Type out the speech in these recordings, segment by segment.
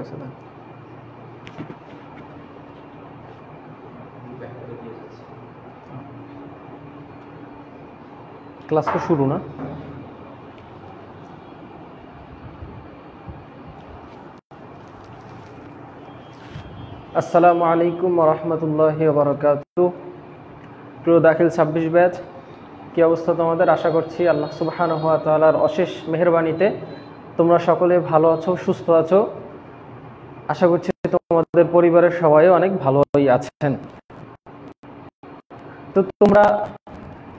কাছে দেন। ক্লাস তো শুরু না? আসসালামু আলাইকুম ওয়া রাহমাতুল্লাহি ওয়া বারাকাতুহু। প্রিয় দাখিল 26 ব্যাচ, কি অবস্থা তোমাদের? আশা করছি আল্লাহ সুবহানাহু ওয়া তাআলার অশেষ মেহেরবানিতে তোমরা সকলে ভালো আছো, সুস্থ আছো। আশা করছি তোমাদের পরিবারের সবাই অনেক ভালোই আছেন। তো তোমরা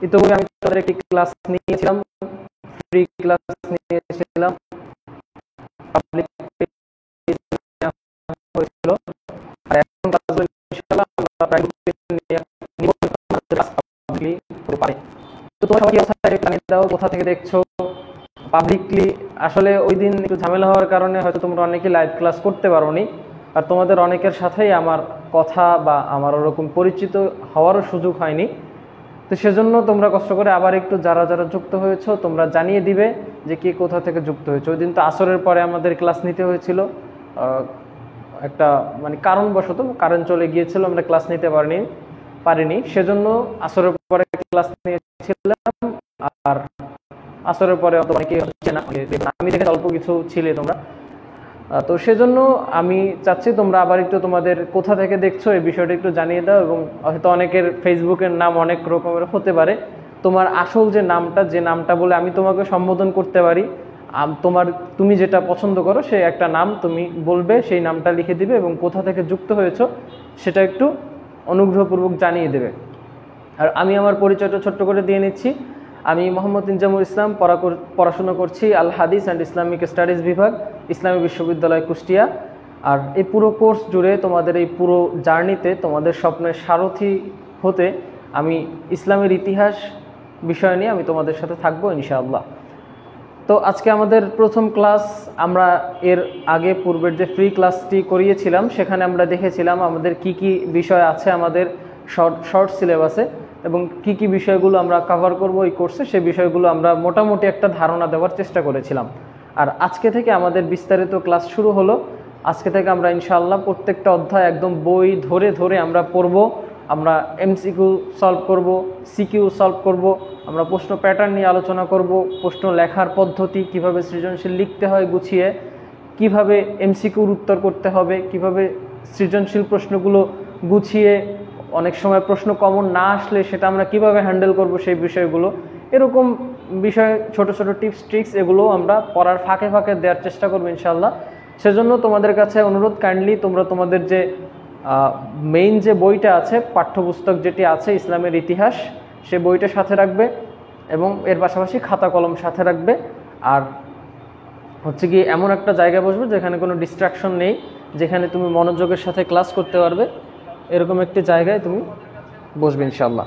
ইতিপূর্বে আমি তোমাদের একটি ক্লাস নিয়েছিলাম, ফ্রি ক্লাস নিয়েছিলাম, পাবলিক হয়েছিল। আর এখন ক্লাসগুলো ইনশাআল্লাহ আমরা প্রাইভেট নিয়ে নিব পাবলিকলি পুরো পারে। তো তোমরা সবাই কি অবস্থা জানিয়ে দাও, কোথা থেকে দেখছো পাবলিকলি। আসলে ওই দিন একটু ঝামেলা হওয়ার কারণে হয়তো তোমরা অনেকেই লাইভ ক্লাস করতে পারোনি, আর তোমাদের অনেকের সাথেই আমার কথা বা আমার ওরকম পরিচিত হওয়ারও সুযোগ হয়নি। তো সেজন্য তোমরা কষ্ট করে আবার একটু যারা যারা যুক্ত হয়েছো তোমরা জানিয়ে দিবে যে কে কোথা থেকে যুক্ত হয়েছে। ওই দিন তো আসরের পরে আমাদের ক্লাস নিতে হয়েছিল, একটা মানে কারণবশত কারেন্ট চলে গিয়েছিল, আমরা ক্লাস নিতে পারিনি। সেজন্য আসরের পরে ক্লাস নিয়েছিলাম। আর আসরের পরে অত অনেকে হচ্ছে না, আমি দেখে অল্প কিছু ছিলে তোমরা। তো সেজন্য আমি চাচ্ছি তোমরা আবার একটু তোমাদের কোথা থেকে দেখছো এই বিষয়টা একটু জানিয়ে দাও। এবং হয়তো অনেকের ফেসবুকের নাম অনেক রকমের হতে পারে, তোমার আসল যে নামটা বলে আমি তোমাকে সম্বোধন করতে পারি, তুমি যেটা পছন্দ করো সেই একটা নাম তুমি বলবে, সেই নামটা লিখে দিবে এবং কোথা থেকে যুক্ত হয়েছো সেটা একটু অনুগ্রহপূর্বক জানিয়ে দেবে। আর আমি আমার পরিচয়টা ছোট্ট করে দিয়ে নিচ্ছি। আমি মোহাম্মদ ইনজামুল ইসলাম, পড়াশোনা করছি আল হাদিস অ্যান্ড ইসলামিক স্টাডিজ বিভাগ, ইসলামী বিশ্ববিদ্যালয় কুষ্টিয়া। আর এই পুরো কোর্স জুড়ে তোমাদের এই পুরো জার্নিতে তোমাদের স্বপ্নের সারথি হতে আমি ইসলামের ইতিহাস বিষয় নিয়ে আমি তোমাদের সাথে থাকবো ইনশাআল্লাহ। তো আজকে আমাদের প্রথম ক্লাস। আমরা এর আগে পূর্বের যে ফ্রি ক্লাসটি করিয়েছিলাম সেখানে আমরা দেখেছিলাম আমাদের কি কি বিষয় আছে আমাদের শর্ট সিলেবাসে এবং কি কি বিষয়গুলো আমরা কভার করব এই কোর্সে, সেই বিষয়গুলো আমরা মোটামুটি একটা ধারণা দেওয়ার চেষ্টা করেছিলাম। আর আজকে থেকে আমাদের বিস্তারিত ক্লাস শুরু হলো। আজকে থেকে আমরা ইনশাআল্লাহ প্রত্যেকটা অধ্যায় একদম বই ধরে ধরে আমরা পড়ব। আমরা এমসিকিউ সলভ করব, সিকিউ সলভ করব, আমরা প্রশ্ন প্যাটার্ন নিয়ে আলোচনা করব, প্রশ্ন লেখার পদ্ধতি, কিভাবে সৃজনশীল লিখতে হয় গুছিয়ে, কিভাবে এমসিকিউর উত্তর করতে হবে, কিভাবে সৃজনশীল প্রশ্নগুলো গুছিয়ে অনেক সময় প্রশ্ন কমন না আসলে সেটা আমরা কিভাবে হ্যান্ডেল করব, সেই বিষয়গুলো, এরকম বিষয় ছোট ছোট টিপস ট্রিক্স এগুলো আমরা পড়ার ফাঁকে ফাঁকে দেওয়ার চেষ্টা করবো ইনশাআল্লাহ। সেজন্য তোমাদের কাছে অনুরোধ, কাইন্ডলি তোমরা তোমাদের যে মেইন যে বইটা আছে, পাঠ্যপুস্তক যেটি আছে ইসলামের ইতিহাস, সে বইটা সাথে রাখবে এবং এর পাশাপাশি খাতা কলম সাথে রাখবে। আর হচ্ছে কি এমন একটা জায়গায় বসবে যেখানে কোনো ডিস্ট্রাকশন নেই, যেখানে তুমি মনোযোগের সাথে ক্লাস করতে পারবে, এরকম একটি জায়গায় তুমি বসবে ইনশাআল্লাহ।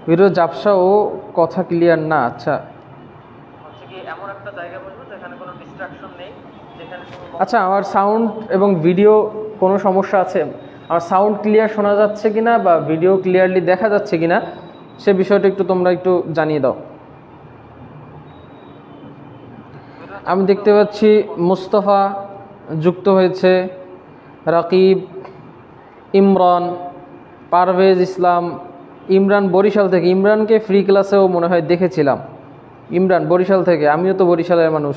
ভিডিও ঝাপসা ও কথা ক্লিয়ার না। আচ্ছা, এমন একটা জায়গায় বসবো যেখানে কোনো ডিস্ট্রাকশন নেই, যেখানে আচ্ছা আমার সাউন্ড এবং ভিডিও কোনো সমস্যা আছে, আমার সাউন্ড ক্লিয়ার শোনা যাচ্ছে কিনা বা ভিডিও ক্লিয়ারলি দেখা যাচ্ছে কিনা সে বিষয়টা একটু তোমরা একটু জানিয়ে দাও। আমি দেখতে পাচ্ছি মুস্তফা যুক্ত হয়েছে, রাকিব, ইমরান, পারভেজ ইসলাম, ইমরান বরিশাল থেকে। ইমরানকে ফ্রি ক্লাসেও মনে হয় দেখেছিলাম। ইমরান বরিশাল থেকে, আমিও তো বরিশালের মানুষ,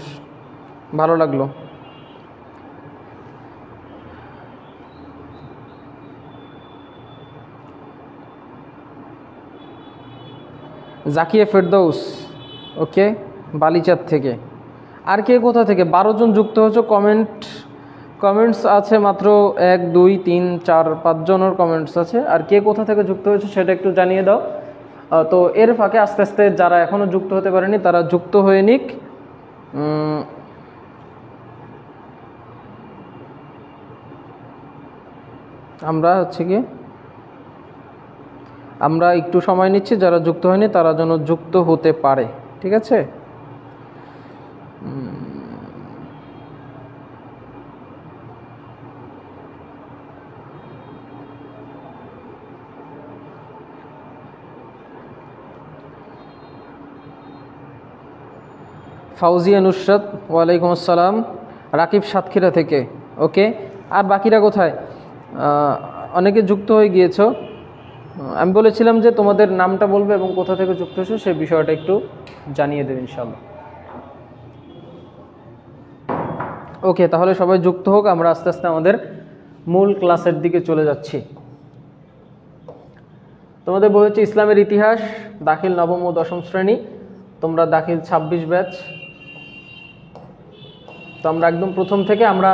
ভালো লাগলো। জাকিয়া ফেরদৌস, ওকে, বালিচাঁদ থেকে। আর কে কোথা থেকে? 12 জন যুক্ত হয়েছে। কমেন্টস আছে মাত্র 1 2 3 4 5 জনের কমেন্টস আছে। আর কে কোথা থেকে যুক্ত হয়েছে সেটা একটু জানিয়ে দাও। তো এর ফাঁকে আস্তে আস্তে যারা এখনও যুক্ত হতে পারেনি তারা যুক্ত হয়ে নিক। আমরা একটু সময় নিচ্ছি, যারা যুক্ত হয়নি তারা যেন যুক্ত হতে পারে, ঠিক আছে? ফাউজিয়া নুসরাত, ওয়ালাইকুম আসসালাম। রাকিব সাতক্ষীরা থেকে, ওকে। আর বাকিরা কোথায়? অনেকে যুক্ত হয়ে গিয়েছো। আমি বলেছিলাম যে তোমাদের নামটা বলবে এবং কোথা থেকে যুক্ত হয়েছো সেই বিষয়টা একটু জানিয়ে দেবে ইনশাআল্লাহ। ওকে, তাহলে সবাই যুক্ত হোক, আমরা আস্তে আস্তে আমাদের মূল ক্লাসের দিকে চলে যাচ্ছি। তোমাদের বই হচ্ছে ইসলামের ইতিহাস, দাখিল নবম ও দশম শ্রেণী, তোমরা দাখিল 26 ব্যাচ। তো আমরা একদম প্রথম থেকে আমরা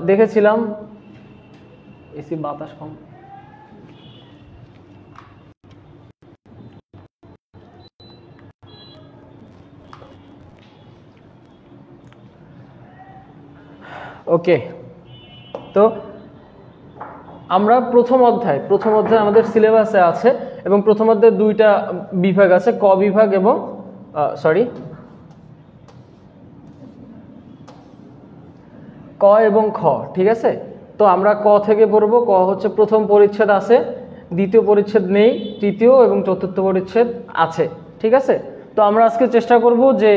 দেখেছিলাম এসি বাতাস কম। ওকে, তো আমরা প্রথম অধ্যায় আমাদের সিলেবাসে আছে এবং প্রথম অধ্যায়ে দুইটা বিভাগ আছে, ক বিভাগ এবং ক এবং খ, ঠিক আছে। তো আমরা ক থেকে পড়বো। ক হচ্ছে প্রথম পরিচ্ছেদ আছে, দ্বিতীয় পরিচ্ছেদ নেই, তৃতীয় এবং চতুর্থ পরিচ্ছেদ আছে, ঠিক আছে। তো আমরা আজকে চেষ্টা করব যে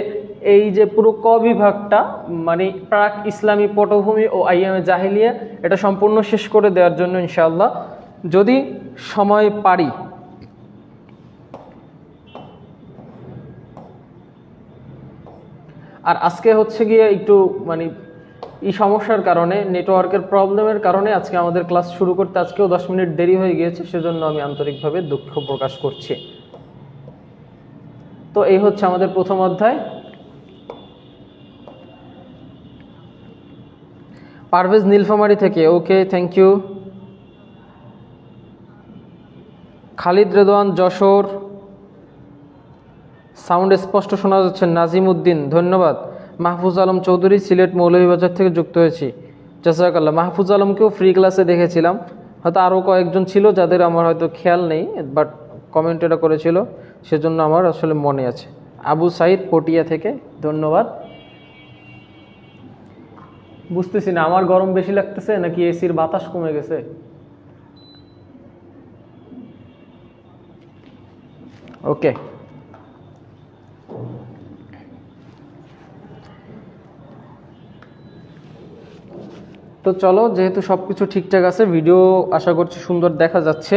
এই যে পুরো ক বিভাগটা মানে প্রাক ইসলামী পটভূমি ও আইয়ামে জাহিলিয়া এটা সম্পূর্ণ শেষ করে দেওয়ার জন্য ইনশাআল্লাহ, যদি সময় পারি। আর আজকে হচ্ছে গিয়ে একটু মানে এই সমস্যার কারণে, নেটওয়ার্কের প্রবলেমের কারণে আজকে আমাদের ক্লাস শুরু করতে আজকেও 10 মিনিট দেরি হয়ে গিয়েছে, সেজন্য আমি আন্তরিকভাবে দুঃখ প্রকাশ করছি। তো এই হচ্ছে আমাদের প্রথম অধ্যায়। পারভেজ নীলফামারী থেকে, okay, thank you. Khalid Redwan Jessore, sound স্পষ্ট শোনা যাচ্ছে। নাজিম উদ্দিন, ধন্যবাদ। মাহফুজ আলম চৌধুরী, সিলেট মৌলভীবাজার থেকে যুক্ত হয়েছি, জাযাকাল্লাহ। মাহফুজ আলমকেও ফ্রি ক্লাসে দেখেছিলাম, হয়তো আরও কয়েকজন ছিল যাদের আমার হয়তো খেয়াল নেই, বাট কমেন্ট এটা করেছিল সেজন্য আমার আসলে মনে আছে। আবু সাইদ পটিয়া থেকে, ধন্যবাদ। বুঝতেছি না আমার গরম বেশি লাগতেছে নাকি এসির বাতাস কমে গেছে। ওকে, তো চলো, যেহেতু সবকিছু ঠিকঠাক আছে, ভিডিও আশা করছি সুন্দর দেখা যাচ্ছে,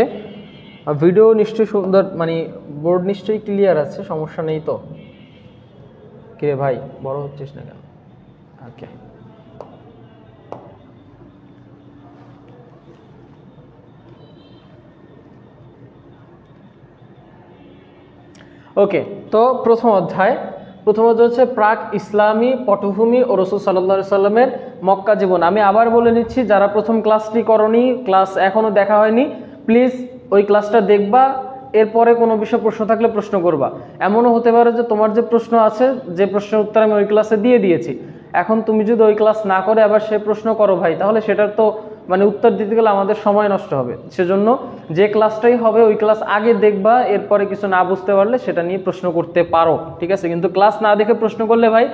ভিডিও নিশ্চয়ই সুন্দর, মানে বোর্ড নিশ্চয়ই ক্লিয়ার আছে, সমস্যা নেই তো? কে ভাই বড় হচ্ছিস না কেন? ওকে, ওকে। তো প্রথম অধ্যায় হচ্ছে প্রাক ইসলামী পটভূমি ও রাসূল সাল্লাল্লাহু আলাইহি সাল্লামের মক্কা জীবন। আমি আবার বলে নিচ্ছি, যারা প্রথম ক্লাসটি করনি, ক্লাস এখনো দেখা হয়নি, প্লিজ ওই ক্লাসটা দেখবা, এরপরে কোনো বিষয়ে প্রশ্ন থাকলে প্রশ্ন করবা। এমনও হতে পারে যে তোমার যে প্রশ্ন আছে, যে প্রশ্নের উত্তর আমি ওই ক্লাসে দিয়ে দিয়েছি, এখন তুমি যদি ওই ক্লাস না করে আবার সে প্রশ্ন করো ভাই, তাহলে সেটার তো মানে উত্তর দিতে গেলে আমাদের সময় নষ্ট হবে। সেজন্য যে ক্লাসটাই হবে ওই ক্লাস আগে দেখবা, এরপরে কিছু না বুঝতে পারলে সেটা নিয়ে প্রশ্ন করতে পারো, ঠিক আছে। কিন্তু ক্লাস না দেখে প্রশ্ন করলে ভাই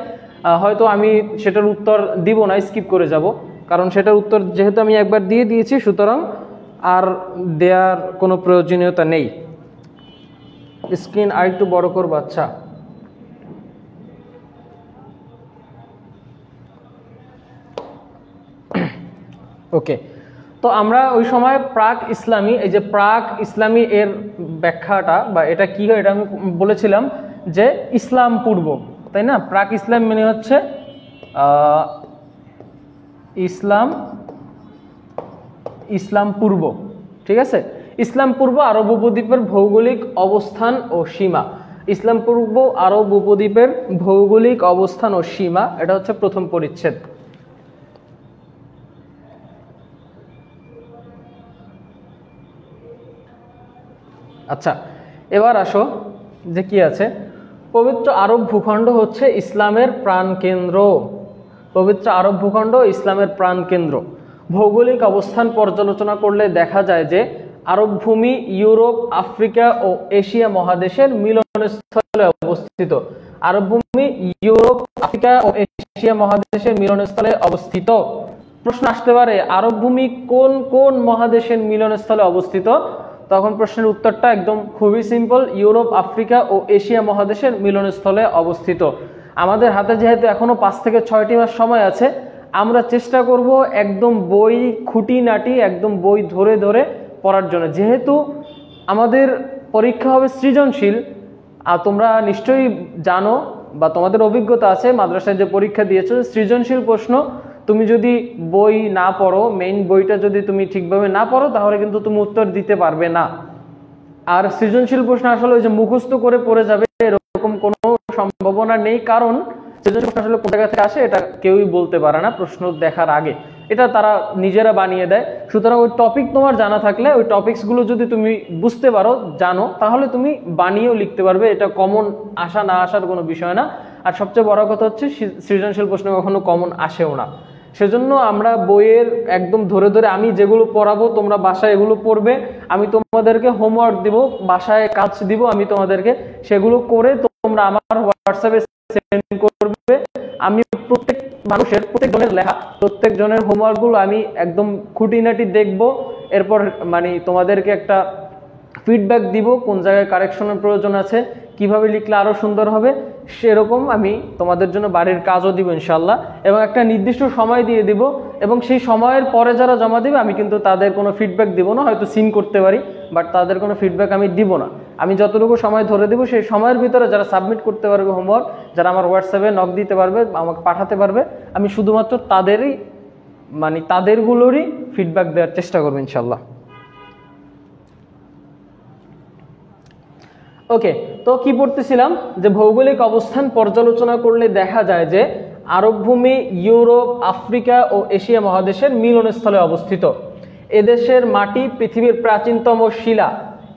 হয়তো আমি সেটার উত্তর দিব না, স্কিপ করে যাব, কারণ সেটার উত্তর যেহেতু আমি একবার দিয়ে দিয়েছি, সুতরাং আর দেওয়ার কোনো প্রয়োজনীয়তা নেই। স্ক্রিন আর একটু বড় করবো, আচ্ছা। ওকে, তো আমরা ওই সময় প্রাক ইসলামী, এই যে প্রাক ইসলামী এর ব্যাখ্যাটা বা এটা কি হয়, এটা আমি বলেছিলাম যে ইসলাম পূর্ব, তাই না? প্রাক ইসলাম মানে হচ্ছে ইসলাম পূর্ব, ঠিক আছে। ইসলাম পূর্ব আরব উপদ্বীপের ভৌগোলিক অবস্থান ও সীমা। ইসলাম পূর্ব আরব উপদ্বীপের ভৌগোলিক অবস্থান ও সীমা, এটা হচ্ছে প্রথম পরিচ্ছেদ। আচ্ছা, এবার আসো যে কি আছে। পবিত্র আরব ভূখণ্ড হচ্ছে ইসলামের প্রাণকেন্দ্র। পবিত্র আরব ভূখণ্ড ইসলামের প্রাণকেন্দ্র। ভৌগোলিক অবস্থান পর্যালোচনা করলে দেখা যায় যে আরব ভূমি ইউরোপ, আফ্রিকা ও এশিয়া মহাদেশের মিলনস্থলে অবস্থিত। আরব ভূমি ইউরোপ, আফ্রিকা ও এশিয়া মহাদেশের মিলনস্থলে অবস্থিত। প্রশ্ন আসতে পারে, আরব ভূমি কোন কোন মহাদেশের মিলনস্থলে অবস্থিত? তখন প্রশ্নের উত্তরটা একদম খুবই সিম্পল, ইউরোপ, আফ্রিকা ও এশিয়া মহাদেশের মিলনস্থলে অবস্থিত। আমাদের হাতে যেহেতু এখনো 5 থেকে 6টি মাস সময় আছে, আমরা চেষ্টা করব একদম বই খুঁটিনাটি একদম বই ধরে ধরে পড়ার জন্য। যেহেতু আমাদের পরীক্ষা হবে সৃজনশীল, আর তোমরা নিশ্চয়ই জানো বা তোমাদের অভিজ্ঞতা আছে মাদ্রাসায় যে পরীক্ষা দিয়েছো, সৃজনশীল প্রশ্ন তুমি যদি বই না পড়ো, মেইন বইটা যদি তুমি ঠিকভাবে না পড়ো, তাহলে কিন্তু তুমি উত্তর দিতে পারবে না। আর সৃজনশীল প্রশ্ন আসলে ওই যে মুখস্থ করে পড়ে যাবে এরকম কোনো সম্ভাবনা নেই, কারণ সৃজনশীল প্রশ্ন আসলে কোন জায়গা থেকে আসে এটা কেউই বলতে পারে না প্রশ্ন দেখার আগে, এটা তারা নিজেরা বানিয়ে দেয়। সুতরাং ওই টপিক তোমার জানা থাকলে, ওই টপিকসগুলো যদি তুমি বুঝতে পারো, জানো, তাহলে তুমি বানিয়েও লিখতে পারবে, এটা কমন আসা না আসার কোনো বিষয় না। আর সবচেয়ে বড় কথা হচ্ছে সৃজনশীল প্রশ্ন কখনো কমন আসেও না। সেজন্য আমরা বইয়ের একদম ধরে ধরে আমি যেগুলো পড়াবো তোমরা বাসায় এগুলো পড়বে, আমি তোমাদেরকে হোমওয়ার্ক দিব, বাসায় কাজ দিব, আমি তোমাদেরকে সেগুলো করে তোমরা আমার হোয়াটসঅ্যাপে সেন্ড করবে। আমি প্রত্যেক মানুষের, প্রত্যেক জনের লেখা, প্রত্যেক জনের হোমওয়ার্কগুলো আমি একদম খুঁটিনাটি দেখব, এরপর মানে তোমাদেরকে একটা ফিডব্যাক দিব কোন জায়গায় কারেকশনের প্রয়োজন আছে, কিভাবে লিখলে আরো সুন্দর হবে, সেরকম আমি তোমাদের জন্য বাড়ির কাজও দিব ইনশাল্লাহ, এবং একটা নির্দিষ্ট সময় দিয়ে দিব, এবং সেই সময়ের পরে যারা জমা দিবে আমি কিন্তু তাদের কোনো ফিডব্যাক দিব না, হয়তো সিন করতে পারি বাট তাদের কোনো ফিডব্যাক আমি দিব না। আমি যতটুকু সময় ধরে দিব সেই সময়ের ভিতরে যারা সাবমিট করতে পারবে হোমওয়ার্ক, যারা আমার হোয়াটসঅ্যাপে নক দিতে পারবে, আমাকে পাঠাতে পারবে, আমি শুধুমাত্র তাদেরই মানে তাদেরগুলোরই ফিডব্যাক দেওয়ার চেষ্টা করবো ইনশাল্লাহ। ওকে, তো কি পড়তেছিলাম যে ভৌগোলিক অবস্থান পর্যালোচনা করলে দেখা যায় যে আরব ভূমি ইউরোপ, আফ্রিকা ও এশিয়া মহাদেশের মিলনস্থলে অবস্থিত। এদেশের মাটি পৃথিবীর প্রাচীনতম শিলা।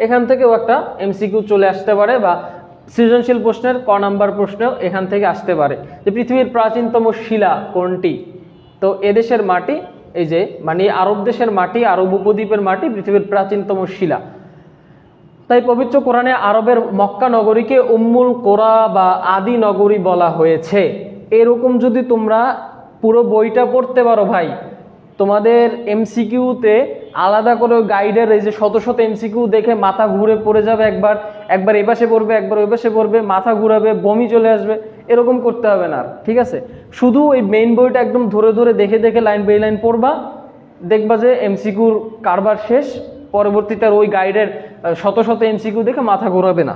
এখান থেকেও একটা এমসিকিউ চলে আসতে পারে, বা সৃজনশীল প্রশ্নের ক নাম্বার প্রশ্নেও এখান থেকে আসতে পারে যে পৃথিবীর প্রাচীনতম শিলা কোনটি। তো এদেশের মাটি, এই যে মানে আরব দেশের মাটি, আরব উপদ্বীপের মাটি পৃথিবীর প্রাচীনতম শিলা। তাই পবিত্র কোরআনে আরবের মক্কা নগরীকে উম্মুল কোরা বা আদি নগরী বলা হয়েছে। এরকম যদি তোমরা পুরো বইটা পড়তে পারো ভাই, তোমাদের এমসিকিউতে আলাদা করে গাইডের এই যে শত শত এমসিকিউ দেখে মাথা ঘুরে পড়ে যাবে, একবার এ পাশে পড়বে, একবার ওই পাশে পড়বে, মাথা ঘুরাবে, বমি চলে আসবে, এরকম করতে হবে না। ঠিক আছে, শুধু এই মেইন বইটা একদম ধরে ধরে দেখে দেখে লাইন বাই লাইন পড়বা, দেখবা যে এমসিকিউর কারবার শেষ, পরবর্তীতে আর ওই গাইডের শত শত এমসিকিউ দেখে মাথা ঘোরাবে না।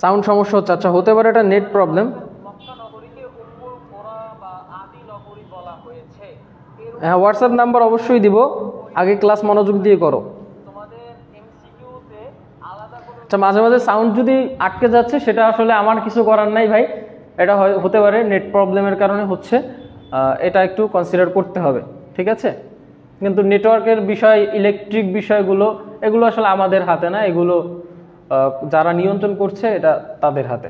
সাউন্ড সমস্যা হচ্ছে, আচ্ছা হতে পারে এটা নেট প্রবলেম। হ্যাঁ, হোয়াটসঅ্যাপ নাম্বার অবশ্যই দিব, আগে ক্লাস মনোযোগ দিয়ে করো। আচ্ছা, মাঝে মাঝে সাউন্ড যদি আটকে যাচ্ছে সেটা আসলে আমার কিছু করার নাই ভাই, এটা হতে পারে নেট প্রবলেমের কারণে হচ্ছে, এটা একটু কনসিডার করতে হবে, ঠিক আছে। কিন্তু নেটওয়ার্কের বিষয়, ইলেকট্রিক বিষয়গুলো, এগুলো আসলে আমাদের হাতে না, এগুলো যারা নিয়ন্ত্রণ করছে এটা তাদের হাতে।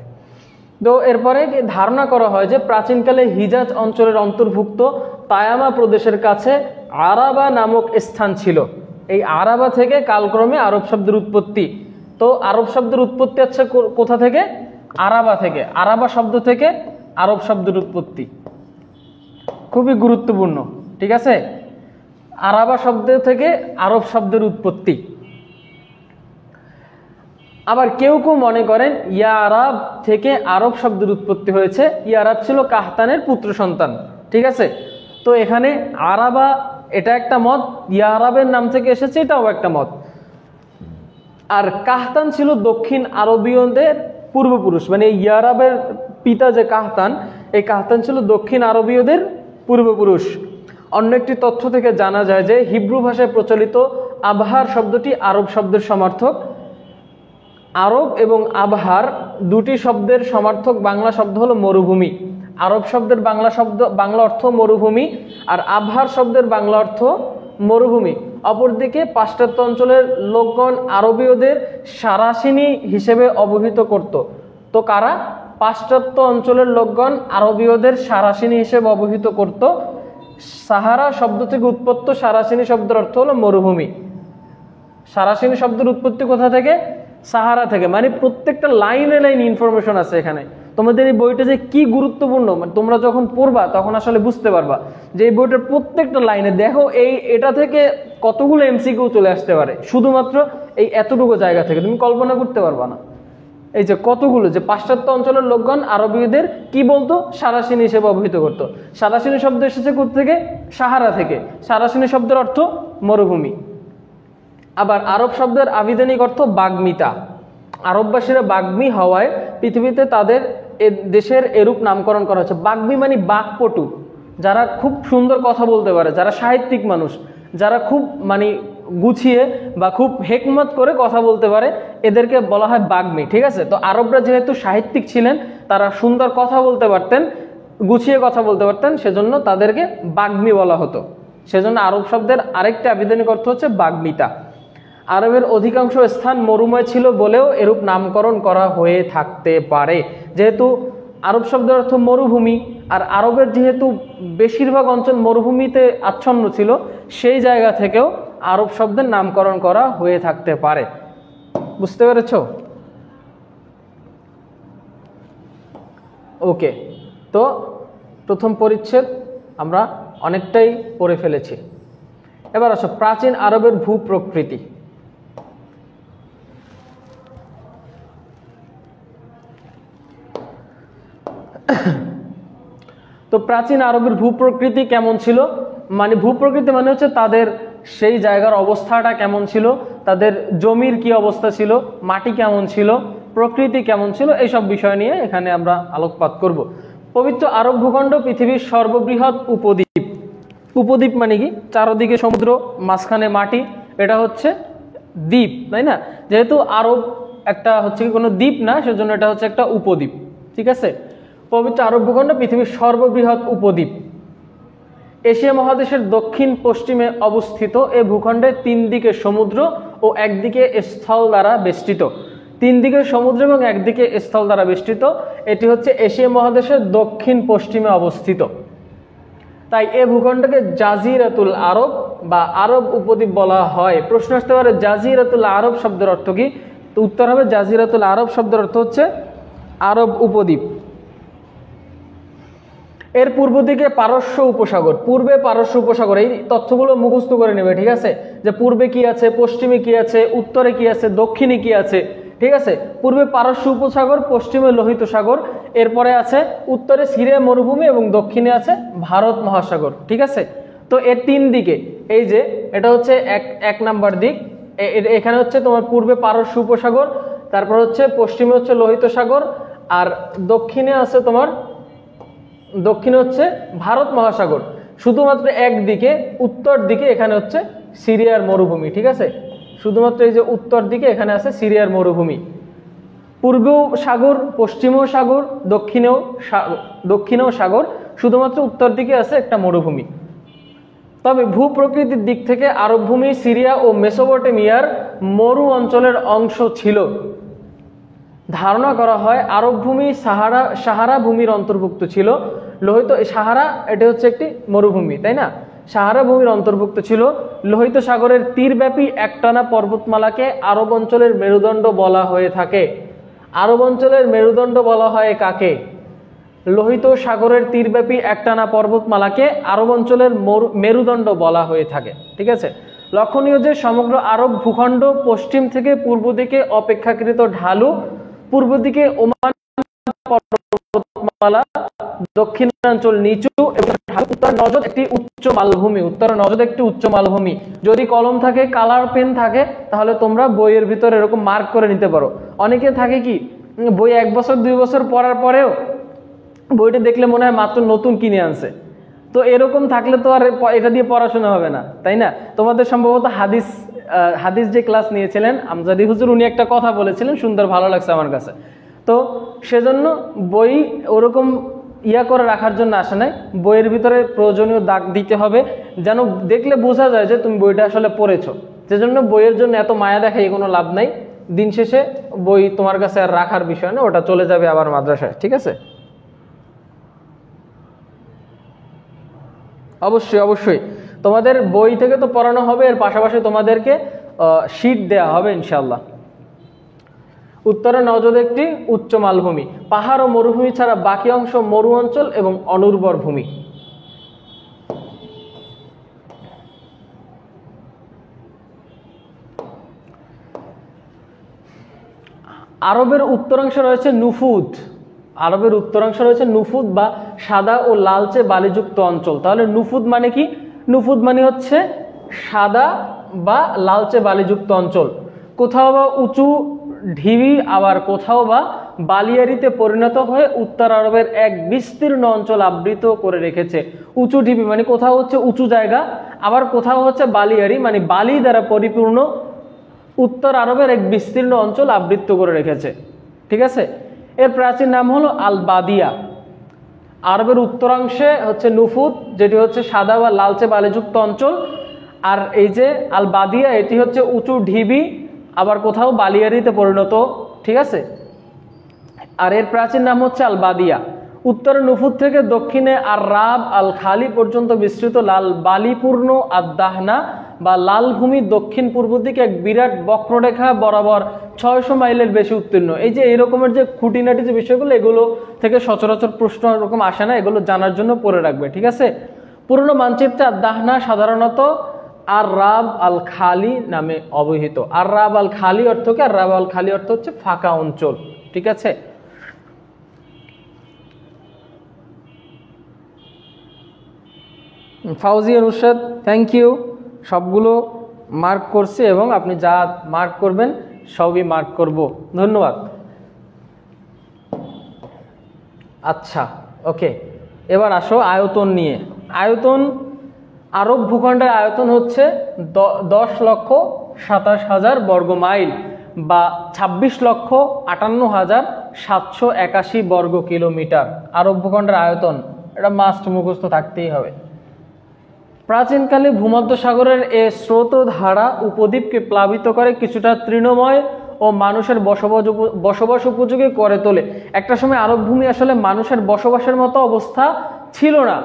তো এরপরে ধারণা করা হয় যে প্রাচীনকালে হিজাজ অঞ্চলের অন্তর্ভুক্ত তায়ামা প্রদেশের কাছে আরাবা নামক স্থান ছিল। এই আরাবা থেকে কালক্রমে আরব শব্দের উৎপত্তি। তো আরব শব্দের উৎপত্তি আছে কোথা থেকে? আরাবা থেকে। আরাবা শব্দ থেকে আরব শব্দের উৎপত্তি, খুবই গুরুত্বপূর্ণ, ঠিক আছে। আরাবা শব্দ থেকে আরব শব্দের উৎপত্তি। আবার কেউ কেউ মনে করেন ইয়া আরাব থেকে আরব শব্দের উৎপত্তি হয়েছে। ইয়া আরাব ছিল কাহতানের পুত্র সন্তান, ঠিক আছে। তো এখানে আরাবা এটা একটা মত, ইয়া আরাবের নাম থেকে এসেছে এটাও একটা মত। আর কাহতান ছিল দক্ষিণ আরবীয়দের পূর্বপুরুষ, মানে ইয়া আরাবের পিতা যে কাহতান, এই কাহতান ছিল দক্ষিণ আরবীয়দের পূর্বপুরুষ। অন্য একটি তথ্য থেকে জানা যায় যে হিব্রু ভাষায় প্রচলিত আবহার শব্দটি আরব শব্দের সমার্থক। আরব এবং আবহার দুটি শব্দের সমার্থক বাংলা শব্দ হলো মরুভূমি। আরব শব্দের বাংলা অর্থ মরুভূমি, আর আবহার শব্দের বাংলা অর্থ মরুভূমি। অপরদিকে পাশ্চাত্য অঞ্চলের লোকগণ আরবীয়দের সারাসিনী হিসেবে অবহিত করত। তো কারা? পাশ্চাত্য অঞ্চলের লোকগণ আরবীয়দের সারাসিনী হিসেবে অবহিত করত। সাহারা শব্দ থেকে উৎপত্ত সারাসিনী শব্দের অর্থ হলো মরুভূমি। সারাসিনী শব্দের উৎপত্তি কোথা থেকে? সাহারা থেকে। মানে প্রত্যেকটা লাইনে লাইন ইনফরমেশন আছে এখানে। তোমাদের এই বইটা যে কি গুরুত্বপূর্ণ, মানে তোমরা যখন পড়বা তখন আসলে বুঝতে পারবা যে এই বইটার প্রত্যেকটা লাইনে দেখো এটা থেকে কতগুলো এমসিকিউ চলে আসতে পারে শুধুমাত্র এই এতটুকু জায়গা থেকে, তুমি কল্পনা করতে পারবা না। এই যে কতগুলো যে পাশ্চাত্য অঞ্চলের লোকগণ আরবীদের কি বলতো, সারাসিনী হিসেবে অভিহিত করতো। সারাসিনী শব্দ এসেছে কোত্থেকে? সাহারা থেকে। সারাসিনী শব্দের অর্থ মরুভূমি। আবার আরব শব্দের আবিধানিক অর্থ বাগ্মিতা। আরববাসীরা বাগ্মী হওয়ায় পৃথিবীতে তাদের দেশের এরূপ নামকরণ করা হচ্ছে। বাগ্মী মানে বাকপটু, যারা খুব সুন্দর কথা বলতে পারে, যারা সাহিত্যিক মানুষ, যারা খুব মানে গুছিয়ে বা খুব হেকমত করে কথা বলতে পারে, এদেরকে বলা হয় বাগ্মী। ঠিক আছে, তো আরবরা যেহেতু সাহিত্যিক ছিলেন, তারা সুন্দর কথা বলতে পারতেন, গুছিয়ে কথা বলতে পারতেন, সেজন্য তাদেরকে বাগ্মী বলা হতো। সেজন্য আরব শব্দের আরেকটা আবিধানিক অর্থ হচ্ছে বাগ্মিতা। আরবের অধিকাংশ স্থান মরুময় ছিল বলেও এরূপ নামকরণ করা হয়ে থাকতে পারে। যেহেতু আরব শব্দের অর্থ মরুভূমি, আর আরবের যেহেতু বেশিরভাগ অঞ্চল মরুভূমিতে আচ্ছন্ন ছিল, সেই জায়গা থেকেও আরব শব্দের নামকরণ করা হয়ে থাকতে পারে। বুঝতে পেরেছ? ওকে, তো প্রথম পরিচ্ছেদ আমরা অনেকটাই পড়ে ফেলেছি। এবার আসো প্রাচীন আরবের ভূপ্রকৃতি। তো প্রাচীন আরবের ভূপ্রকৃতি কেমন ছিল? মানে ভূপ্রকৃতি মানে হচ্ছে তাদের সেই জায়গার অবস্থাটা কেমন ছিল, তাদের জমির কি অবস্থা ছিল, মাটি কেমন ছিল, প্রকৃতি কেমন ছিল, এইসব বিষয় নিয়ে এখানে আমরা আলোকপাত করব। পবিত্র আরব ভূখণ্ড পৃথিবীর সর্ববৃহৎ উপদ্বীপ। উপদ্বীপ মানে কি? চারদিকে সমুদ্র, মাঝখানে মাটি, এটা হচ্ছে দ্বীপ, তাই না? যেহেতু আরব একটা হচ্ছে কি কোনো দ্বীপ না, সেজন্য এটা হচ্ছে একটা উপদ্বীপ। ঠিক আছে, পবিত্র আরব ভূখণ্ড পৃথিবীর সর্ববৃহৎ উপদ্বীপ। এশিয়া মহাদেশের দক্ষিণ পশ্চিমে অবস্থিত এ ভূখণ্ডে 3 দিকে সমুদ্র ও একদিকে স্থল দ্বারা বেষ্টিত। 3 দিকে সমুদ্র এবং একদিকে স্থল দ্বারা বেষ্টিত, এটি হচ্ছে এশিয়া মহাদেশের দক্ষিণ পশ্চিমে অবস্থিত। তাই এ ভূখণ্ডকে জাজিরাতুল আরব বা আরব উপদ্বীপ বলা হয়। প্রশ্ন আসতে পারে জাজিরাতুল আরব শব্দের অর্থ কি? তো উত্তর হবে জাজিরাতুল আরব শব্দের অর্থ হচ্ছে আরব উপদ্বীপ। এর পূর্ব দিকে পারস্য উপসাগর। পূর্বে পারস্য উপসাগর, এই তথ্যগুলো মুখস্থ করে নেবে। ঠিক আছে, যে পূর্বে কি আছে, পশ্চিমে কি আছে, উত্তরে কি আছে, দক্ষিণে কি আছে। ঠিক আছে, পূর্বে পারস্য উপসাগর, পশ্চিমে লোহিত সাগর, এরপরে আছে উত্তরে সিরিয়া মরুভূমি এবং দক্ষিণে আছে ভারত মহাসাগর। ঠিক আছে, তো এর 3 দিকে, এই যে এটা হচ্ছে এক নাম্বার দিক, এখানে হচ্ছে তোমার পূর্বে পারস্য উপসাগর, তারপর হচ্ছে পশ্চিমে হচ্ছে লোহিত সাগর, আর দক্ষিণে আছে তোমার দক্ষিণে হচ্ছে ভারত মহাসাগর। শুধুমাত্র একদিকে উত্তর দিকে এখানে হচ্ছে সিরিয়ার মরুভূমি। ঠিক আছে, শুধুমাত্র এই যে উত্তর দিকে এখানে আছে সিরিয়ার মরুভূমি। পূর্বেও সাগর, পশ্চিমেও সাগর, দক্ষিণেও সাগর, শুধুমাত্র উত্তর দিকে আছে একটা মরুভূমি। তবে ভূপ্রকৃতির দিক থেকে আরব ভূমি সিরিয়া ও মেসোপটেমিয়ার মরু অঞ্চলের অংশ ছিল। ধারণা করা হয় আরব ভূমি সাহারা ভূমির অন্তর্ভুক্ত ছিল। লোহিত সাহারা, এটা হচ্ছে একটি মরুভূমি, তাই না? সাহারা ভূমির অন্তর্ভুক্ত ছিল। লোহিত সাগরের তীরব্যাপী একটানা পর্বতমালাকে আরব অঞ্চলের মেরুদণ্ড বলা হয়ে থাকে। আরব অঞ্চলের মেরুদণ্ড বলা হয় কাকে? লোহিত সাগরের তীরব্যাপী একটানা পর্বতমালাকে আরব অঞ্চলের মেরুদণ্ড বলা হয়ে থাকে। ঠিক আছে, লক্ষণীয় যে সমগ্র আরব ভূখণ্ড পশ্চিম থেকে পূর্ব দিকে অপেক্ষাকৃত ঢালু। পূর্ব দিকে ওমান পর্বতমালা, দক্ষিণাঞ্চল নিচু এবং উত্তর নজদ একটি উচ্চ মালভূমি। উত্তর নজদ একটি উচ্চ মালভূমি। যদি কলম থাকে, কালার পেন থাকে, তাহলে তোমরা বইয়ের ভিতরে এরকম মার্ক করে নিতে পারো। অনেকে থাকে কি, বই 1 বছর 2 বছর পড়ার পরেও বইটা দেখলে মনে হয় মাত্র নতুন কিনে আনছে। তো এরকম থাকলে তো আর এটা দিয়ে পড়াশোনা হবে না, তাই না? তোমাদের সম্ভবত হাদিস যে ক্লাস নিয়েছিলেন আমজাদি হুজুর, উনি একটা কথা বলেছিলেন, সুন্দর, ভালো লাগছে আমার কাছে। তো সেজন্য বই ওরকম করে রাখার জন্য আসে নাই, বইয়ের ভিতরে প্রয়োজনীয় দাগ দিতে হবে, যেন দেখলে বোঝা যায় যে তুমি বইটা আসলে পড়েছো। সেজন্য বইয়ের জন্য এত মায়া দেখাই কোনো লাভ নাই। দিন শেষে বই তোমার কাছে আর রাখার বিষয় না, ওটা চলে যাবে আবার মাদ্রাসায়। ঠিক আছে, অবশ্যই অবশ্যই তোমাদের বই থেকে তো পড়ানো হবে, এর পাশাপাশি তোমাদেরকে শীট দেয়া হবে ইনশাল্লাহ। উত্তরে নজদ একটি উচ্চ মালভূমি। পাহাড় ও মরুভূমি ছাড়া বাকি অংশ মরু অঞ্চল এবং অনুর্বর ভূমি। আরবের উত্তরাংশে রয়েছে নুফুদ, আরবের উত্তরাংশে রয়েছে নুফুদ বা সাদা ও লালচে বালিযুক্ত অঞ্চল। তাহলে নুফুদ মানে কি? নুফুদ মানে হচ্ছে সাদা বা লালচে বালিযুক্ত অঞ্চল। কোথাও বা উঁচু ঢিবি, আবার কোথাও বা বালিয়াড়িতে পরিণত হয়ে উত্তর আরবের এক বিস্তীর্ণ অঞ্চল আবৃত করে রেখেছে। উঁচু ঢিবি মানে কোথাও হচ্ছে উঁচু জায়গা, আবার কোথাও হচ্ছে বালিয়াড়ি মানে বালি দ্বারা পরিপূর্ণ উত্তর আরবের এক বিস্তীর্ণ অঞ্চল আবৃত করে রেখেছে। ঠিক আছে, এর প্রাচীন নাম হলো আল বাদিয়া। আরবের উত্তরাংশে হচ্ছে নুফুদ, যেটি হচ্ছে সাদা বা লালচে বালিযুক্ত অঞ্চল, আর এই যে আল বাদিয়া এটি হচ্ছে উঁচু ঢিবি, আবার কোথাও বালিয়াড়িতে পরিণত। ঠিক আছে, আর এর প্রাচীন নাম হচ্ছে আল বাদিয়া। উত্তরে নুফুদ থেকে দক্ষিণে আর রাব আল খালি পর্যন্ত বিস্তৃত লাল বালিপূর্ণ আদাহনা বা লাল ভূমি দক্ষিণ পূর্ব দিকে এক বিরাট বক্ররেখা বরাবর 600 মাইলের বেশি উত্তীর্ণ। এই যে এই রকমের যে খুঁটিনাটি যে বিষয়গুলো, এগুলো থেকে সচরাচর প্রশ্ন এরকম আসে না, এগুলো জানার জন্য পড়ে রাখবে। ঠিক আছে, পুরনো মানচিত্রে আদাহনা সাধারণত আর রাব আল খালি নামে অবহিত। আর রাব আল খালি অর্থ কি? আর রাব আল খালি অর্থ হচ্ছে ফাঁকা অঞ্চল। ঠিক আছে, ফাউজিয়া নুসরাত, থ্যাংক ইউ। সবগুলো মার্ক করছি এবং আপনি যা মার্ক করবেন সবই মার্ক করব, ধন্যবাদ। আচ্ছা, ওকে, এবার আসো আয়তন নিয়ে। আয়তন, আরব ভূখণ্ডের আয়তন হচ্ছে 10,27,000 বর্গ মাইল বা 26,58,781 বর্গ কিলোমিটার। আরব ভূখণ্ডের আয়তন, এটা মাস্ট মুখস্থ থাকতেই হবে। প্রাচীনকালে ভূমধ্যসাগরের এ স্রোতধারা উপদ্বীপকে প্লাবিত করে কিছুটা তৃণময় ও মানুষের বসবাস উপযোগী করে তোলে। একটা সময় আরব ভূমি আসলে মানুষের বসবাসের মতো অবস্থা ছিল না,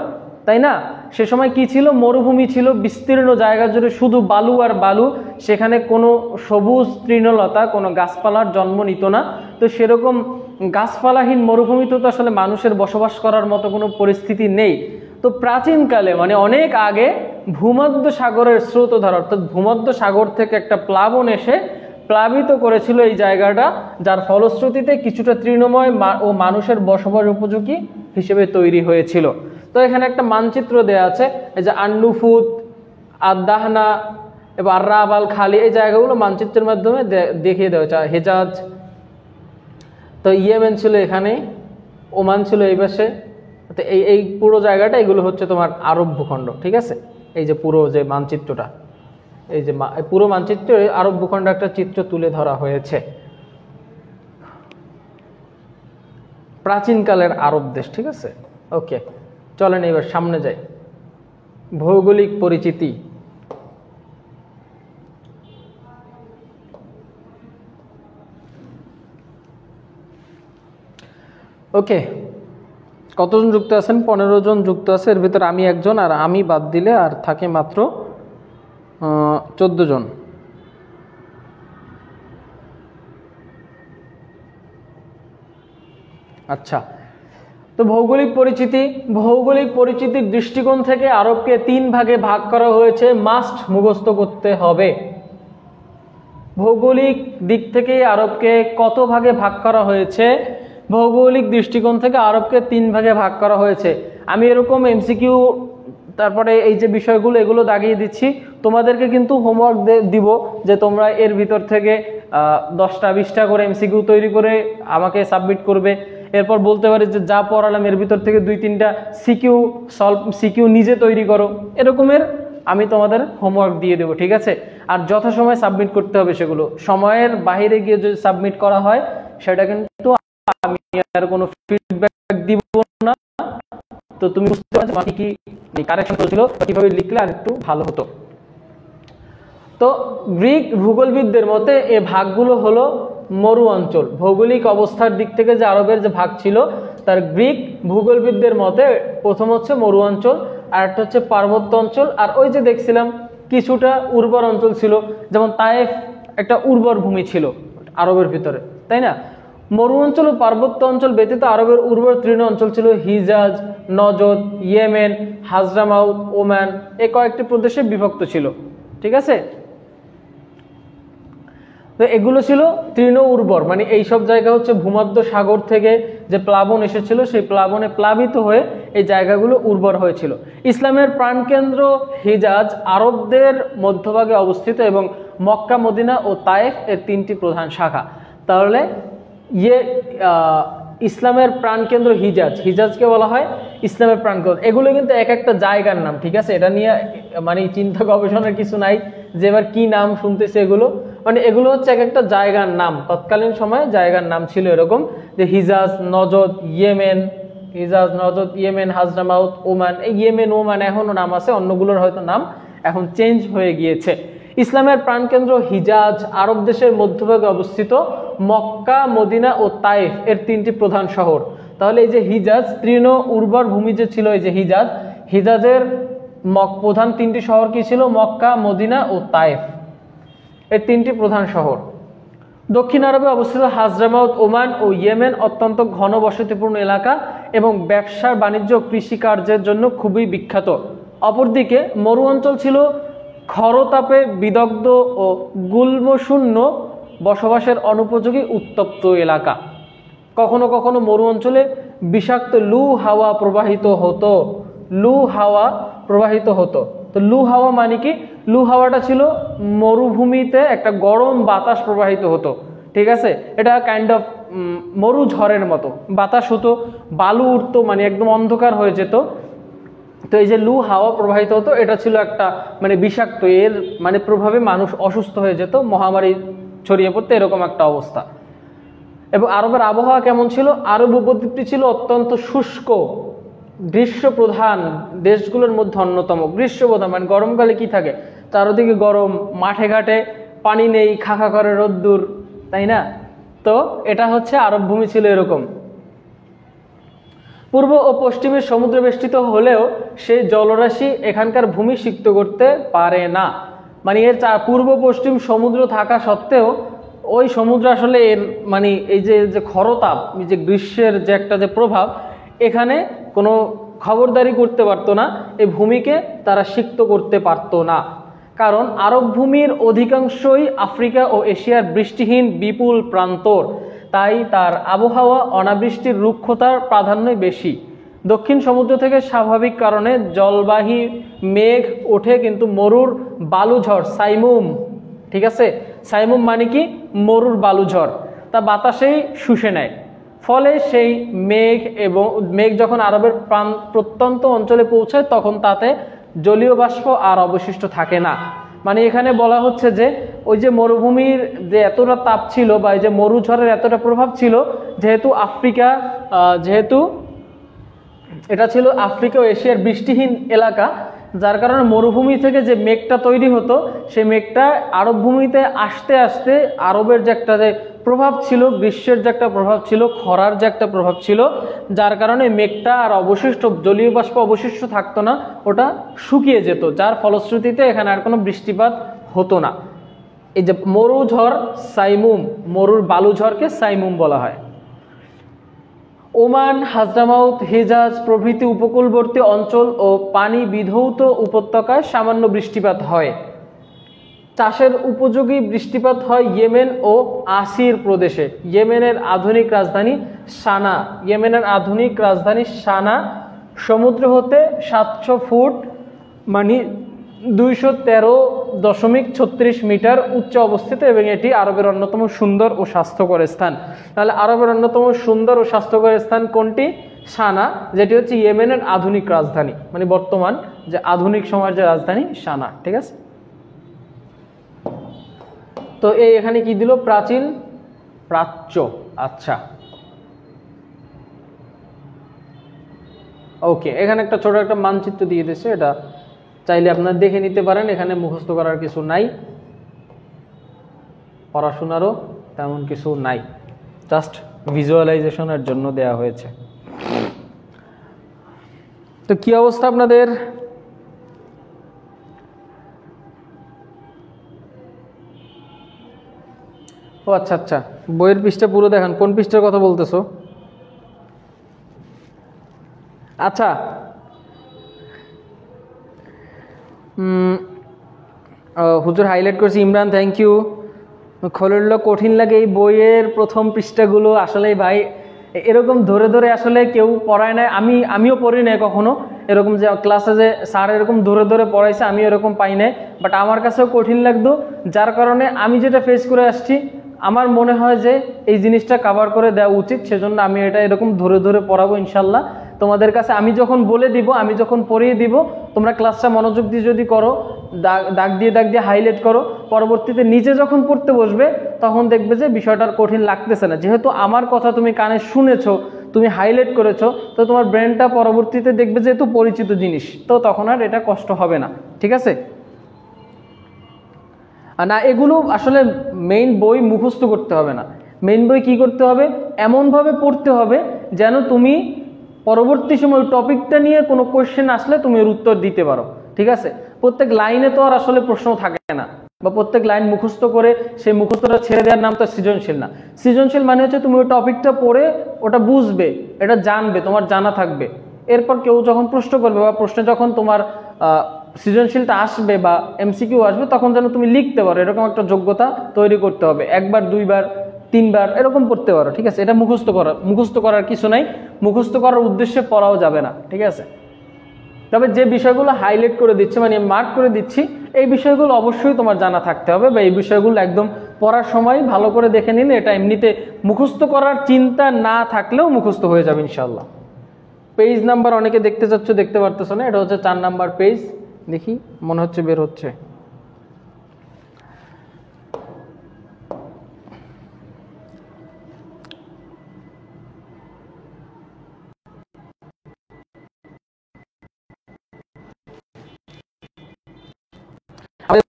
তাই না? সে সময় কি ছিল? মরুভূমি ছিল, বিস্তীর্ণ জায়গা জুড়ে শুধু বালু আর বালু, সেখানে কোনো সবুজ তৃণলতা, কোনো গাছপালার জন্ম নিত না। তো সেরকম গাছপালাহীন মরুভূমিতে তো আসলে মানুষের বসবাস করার মতো কোনো পরিস্থিতি নেই। তো প্রাচীনকালে মানে অনেক আগে ভূমধ্য সাগরের স্রোতধারা, অর্থাৎ ভূমধ্য সাগর থেকে একটা প্লাবন এসে প্লাবিত করেছিল এই জায়গাটা, যার ফলশ্রুতিতে কিছুটা তৃণময় ও মানুষের বসবাস উপযোগী হিসেবে তৈরি হয়েছিল। তো এখানে একটা মানচিত্র দেয়া আছে, এই যে আন্নুফুদ, আদাহনা এবং আর রাব আল খালি, এই জায়গাগুলো মানচিত্রের মাধ্যমে দেখিয়ে দেওয়া হয়েছে। হেজাজ, তো ইয়েমেন ছিল এখানে, ওমান ছিল এই পাশে। তো এই পুরো জায়গাটা, এগুলো হচ্ছে তোমার আরব ভূখণ্ড। ঠিক আছে, এই যে পুরো যে মানচিত্রটা, এই যে পুরো মানচিত্রে আরব ভূখণ্ড একটা চিত্র তুলে ধরা হয়েছে। প্রাচীনকালের আরব দেশ। ঠিক আছে, ওকে, চলেন এবার সামনে যাই। ভৌগোলিক পরিচিতি। ওকে, কতজন যুক্ত আছেন? 15 জন যুক্ত আছে, এর ভিতরে আমি একজন, আর আমি বাদ দিলে আর থাকে মাত্র 14 জন। আচ্ছা, তো ভৌগোলিক পরিচিতি। ভৌগোলিক পরিচিতির দৃষ্টিকোণ থেকে আরবকে 3 ভাগে ভাগ করা হয়েছে, মাস্ট মুখস্থ করতে হবে। ভৌগোলিক দিক থেকে আরবকে কত ভাগে ভাগ করা হয়েছে? ভৌগোলিক দৃষ্টিকোণ থেকে আরবকে 3 ভাগে ভাগ করা হয়েছে। আমি এরকম এমসিকিউ, তারপরে এই যে বিষয়গুলো, এগুলো দাগিয়ে দিচ্ছি। তোমাদেরকে কিন্তু হোমওয়ার্ক দিব যে তোমরা এর ভিতর থেকে 10টা 20টা করে এমসিকিউ তৈরি করে আমাকে সাবমিট করবে। এরপর বলতে পারি যে যা পড়ালাম এর ভিতর থেকে 2-3টা সিকিউ নিজে তৈরি করো, এরকমের আমি তোমাদের হোমওয়ার্ক দিয়ে দেবো। ঠিক আছে, আর যথাসময়ে সাবমিট করতে হবে। সেগুলো সময়ের বাইরে গিয়ে যদি সাবমিট করা হয়, সেটা কিন্তু আমি আর কোনো ফিডব্যাক দিব না। তো তুমি বুঝতে পারছো কি কারেকশন করেছিল, কিভাবে লিখলে আর একটু ভালো হতো। তো গ্রিক ভূগোলবিদদের মতে এ ভাগগুলো হলো মরু অঞ্চল। ভৌগোলিক অবস্থার দিক থেকে যে আরবের যে ভাগ ছিল, তার গ্রিক ভূগোলবিদদের মতে প্রথম হচ্ছে মরু অঞ্চল, আর একটা হচ্ছে পার্বত্য অঞ্চল, আর ওই যে দেখছিলাম কিছুটা উর্বর অঞ্চল ছিল, যেমন তায়েফ একটা উর্বর ভূমি ছিল আরবের ভিতরে, তাই না? মরু অঞ্চল ও পার্বত্য অঞ্চল ব্যতীত আরবের উর্বর তৃণ অঞ্চল ছিল হিজাজ, নজদ, ইয়েমেন, হাজরামাউত, ওমান, এই কয়েকটি প্রদেশে বিভক্ত ছিল। ঠিক আছে, তো এগুলো ছিল তৃণ উর্বর, মানে এইসব জায়গা হচ্ছে ভূমধ্য সাগর থেকে যে প্লাবন এসেছিল সেই প্লাবনে প্লাবিত হয়ে এই জায়গাগুলো উর্বর হয়েছিল। ইসলামের প্রাণকেন্দ্র হিজাজ আরবদের মধ্যভাগে অবস্থিত এবং মক্কা, মদিনা ও তায়েফ এর 3টি প্রধান শাখা। তাহলে ইসলামের প্রাণকেন্দ্র হিজাজ, হিজাজকে বলা হয় ইসলামের প্রাণকেন্দ্র। এগুলো কিন্তু এক একটা জায়গার নাম, ঠিক আছে? এটা নিয়ে মানে চিন্তা গবেষণার কিছু নাই যে এবার কি নাম শুনতেছে এগুলো, মানে এগুলো হচ্ছে এক একটা জায়গার নাম। তৎকালীন সময়ে জায়গার নাম ছিল এরকম যে Hijaz, Najd, Yemen, Hijaz, Najd, Yemen, Hadhramaut, Oman. এই ইয়েমেন, ওমান এখনো নাম আছে, অন্যগুলোর হয়তো নাম এখন চেঞ্জ হয়ে গিয়েছে। ইসলামের প্রাণকেন্দ্র হিজাজ আরব দেশের মধ্যভাগে অবস্থিত মক্কা, মদিনা ও তায়েফ এর 3টি প্রধান শহর। তাহলে এই যে হিজাজ, তৃণ উর্বর ভূমি যে ছিল এই যে হিজাজ, হিজাজের প্রধান 3টি শহর কি ছিল? মক্কা, মদিনা ও তায়েফ এর 3টি প্রধান শহর। দক্ষিণ আরবে অবস্থিত হাজরামাউত, ওমান ও ইয়েমেন অত্যন্ত ঘনবসতিপূর্ণ এলাকা এবং ব্যবসা, বাণিজ্য, কৃষিকার্যের জন্য খুবই বিখ্যাত। অপরদিকে মরু অঞ্চল ছিল খরতাপে বিদগ্ধ ও গুল্মশূন্য বসবাসের অনুপযোগী উত্তপ্ত এলাকা। কখনো কখনো মরু অঞ্চলে বিষাক্ত লু হাওয়া প্রবাহিত হতো, লু হাওয়া প্রবাহিত হতো। তো লু হাওয়া মানে কি? লু হাওয়াটা ছিল মরুভূমিতে একটা গরম বাতাস প্রবাহিত হতো, ঠিক আছে? এটা কাইন্ড অফ মরু ঝড়ের মতো বাতাস হতো, বালু উঠতো, মানে একদম অন্ধকার হয়ে যেত। তো এই যে লু হাওয়া প্রবাহিত হতো, এটা ছিল একটা মানে বিষাক্ত, এর মানে প্রভাবে মানুষ অসুস্থ হয়ে যেত, মহামারী ছড়িয়ে পড়তো, এরকম একটা অবস্থা। এবং আরবের আবহাওয়া কেমন ছিল? আরব উপদ্বীপটি ছিল অত্যন্ত শুষ্ক, গ্রীষ্ম প্রধান দেশগুলোর মধ্যে অন্যতম। গ্রীষ্ম প্রধান মানে গরমকালে কি থাকে? চারদিকে গরম, মাঠে ঘাটে পানি নেই, খাখা করে রোদ্দুর, তাই না? তো এটা হচ্ছে আরব ভূমি ছিল এরকম। পূর্ব ও পশ্চিমে সমুদ্র বেষ্টিত হলেও সেই জলরাশি এখানকার ভূমি সিক্ত করতে পারে না। মানে এর পূর্ব পশ্চিম সমুদ্র থাকা সত্ত্বেও ওই সমুদ্র আসলে এর মানে এই যে খরতাপ, যে গ্রীষ্মের যে একটা যে প্রভাব, এখানে কোনো খবরদারি করতে পারতো না, এই ভূমিকে তারা সিক্ত করতে পারতো না। কারণ আরব ভূমির অধিকাংশই আফ্রিকা ও এশিয়ার বৃষ্টিহীন বিপুল প্রান্তর, তাই তার আবহাওয়া অনাবৃষ্টির রুক্ষতার প্রাধান্যই বেশি। দক্ষিণ সমুদ্র থেকে স্বাভাবিক কারণে জলবাহী মেঘ ওঠে, কিন্তু মরুর বালুঝড় সাইমুম, ঠিক আছে? সাইমুম মানে কি? মরুর বালুঝড়, তা বাতাসেই শুষে নেয়। ফলে সেই মেঘ যখন আরবের প্রত্যন্ত অঞ্চলে পৌঁছায় তখন তাতে জলীয় বাষ্প আর অবশিষ্ট থাকে না। মানে এখানে বলা হচ্ছে যে ওই যে মরুভূমির যে এতটা তাপ ছিল বা এই যে মরুঝড়ের এতটা প্রভাব ছিল, যেহেতু এটা ছিল আফ্রিকা ও এশিয়ার বৃষ্টিহীন এলাকা, যার কারণে মরুভূমি থেকে যে মেঘটা তৈরি হতো সেই মেঘটা আরব ভূমিতে আসতে আসতে আরবের যে একটা যে প্রভাব ছিল, গ্রীষ্মের যে একটা প্রভাব ছিল, খরার যে একটা প্রভাব ছিল, যার কারণে মেঘটা আর অবশিষ্ট জলীয় বাষ্প অবশিষ্ট থাকতো না, ওটা শুকিয়ে যেত, যার ফলশ্রুতিতে এখানে আর কোনো বৃষ্টিপাত হতো না। এই যে মরুঝড় সাইমুম, মরুর বালুঝড়কে সাইমুম বলা হয়। ওমান, হাজরামাউত, হিজাজ প্রভৃতি উপকূলবর্তী অঞ্চল ও পানি বিধৌত উপত্যকায় সামান্য বৃষ্টিপাত হয়। চাষের উপযোগী বৃষ্টিপাত হয় ইয়েমেন ও আসির প্রদেশে। ইয়েমেনের আধুনিক রাজধানী সানা সমুদ্র হতে 700 ফুট মানে 213.36 মিটার উচ্চ অবস্থিত এবং এটি আরবের অন্যতম সুন্দর ও স্বাস্থ্যকর স্থান। তাহলে আরবের অন্যতম সুন্দর ও স্বাস্থ্যকর স্থান কোনটি? সানা, যেটি হচ্ছে ইয়েমেনের আধুনিক রাজধানী, মানে বর্তমান যে আধুনিক সময়ের যে রাজধানী সানা, ঠিক আছে? তো এখানে কি দিল? প্রাচ্য। আচ্ছা, ওকে, এখানে একটা ছোট একটা মানচিত্র দিয়ে দিয়েছে, এটা চাইলে আপনারা দেখে নিতে পারেন, এখানে মুখস্থ করার কিছু নাই, পড়াশোনারও তেমন কিছু নাই, জাস্ট ভিজুয়ালাইজেশনের জন্য দেয়া হয়েছে। তো কি অবস্থা আপনাদের? ও আচ্ছা আচ্ছা, বইয়ের পৃষ্ঠা পুরো দেখান। কোন পৃষ্ঠার কথা বলতেছো? আচ্ছা, হুজুর হাইলাইট করছি, ইমরান থ্যাংক ইউ। খলিলুল্লাহ কঠিন লাগে এই বইয়ের প্রথম পৃষ্ঠাগুলো আসলে ভাই এরকম ধরে ধরে আসলে কেউ পড়ায় নাই, আমিও পড়ি নাই কখনো এরকম যে ক্লাসে যে স্যার এরকম ধরে ধরে পড়াইছে, আমি এরকম পাই নাই। বাট আমার কাছেও কঠিন লাগতো, যার কারণে আমি যেটা ফেস করে আসছি আমার মনে হয় যে এই জিনিসটা কভার করে দেওয়া উচিত, সেজন্য আমি এটা এরকম ধরে ধরে পড়াবো ইনশাল্লাহ তোমাদের কাছে। আমি যখন বলে দিব, আমি যখন পড়িয়ে দিব, তোমরা ক্লাসটা মনোযোগ দিয়ে যদি করো, দাগ দিয়ে হাইলাইট করো, পরবর্তীতে নিজে যখন পড়তে বসবে তখন দেখবে যে বিষয়টার কঠিন লাগতেছে না। যেহেতু আমার কথা তুমি কানে শুনেছো, তুমি হাইলাইট করেছো, তো তোমার ব্রেনটা পরবর্তীতে দেখবে যেহেতু পরিচিত জিনিস, তো তখন আর এটা কষ্ট হবে না। ঠিক আছে না, এগুলো আসলে মেইন বই মুখস্থ করতে হবে না। মেইন বই কি করতে হবে, এমনভাবে পড়তে হবে যেন তুমি পরবর্তী সময় টপিকটা নিয়ে কোনো কোয়েশ্চেন আসলে তুমি এর উত্তর দিতে পারো। ঠিক আছে, প্রত্যেক লাইনে তো আর আসলে প্রশ্ন থাকে না, বা প্রত্যেক লাইন মুখস্থ করে সেই মুখস্থটা ছেড়ে দেওয়ার নাম তো সৃজনশীল না। সৃজনশীল মানে হচ্ছে তুমি ওই টপিকটা পড়ে ওটা বুঝবে, এটা জানবে, তোমার জানা থাকবে। এরপর কেউ যখন প্রশ্ন করবে বা প্রশ্নে যখন তোমার সৃজনশীলটা আসবে বা এমসিকিউ আসবে, তখন যেন তুমি লিখতে পারো, এরকম একটা যোগ্যতা তৈরি করতে হবে। একবার, দুইবার, তিনবার এরকম পড়তে পারো। ঠিক আছে, এটা মুখস্থ করার কিছু নাই, মুখস্থ করার উদ্দেশ্যে পড়াও যাবে না। ঠিক আছে, তবে যে বিষয়গুলো হাইলাইট করে দিচ্ছে, মানে মার্ক করে দিচ্ছি, এই বিষয়গুলো অবশ্যই তোমার জানা থাকতে হবে, বা এই বিষয়গুলো একদম পড়ার সময় ভালো করে দেখে নিলে এটা এমনিতে মুখস্থ করার চিন্তা না থাকলেও মুখস্থ হয়ে যাবে ইনশাল্লাহ। পেজ নাম্বার অনেকে দেখতে চাচ্ছ, দেখতে পারতেছো না, এটা হচ্ছে 4 নাম্বার পেজ। দেখি, মনে হচ্ছে বের হচ্ছে। আমি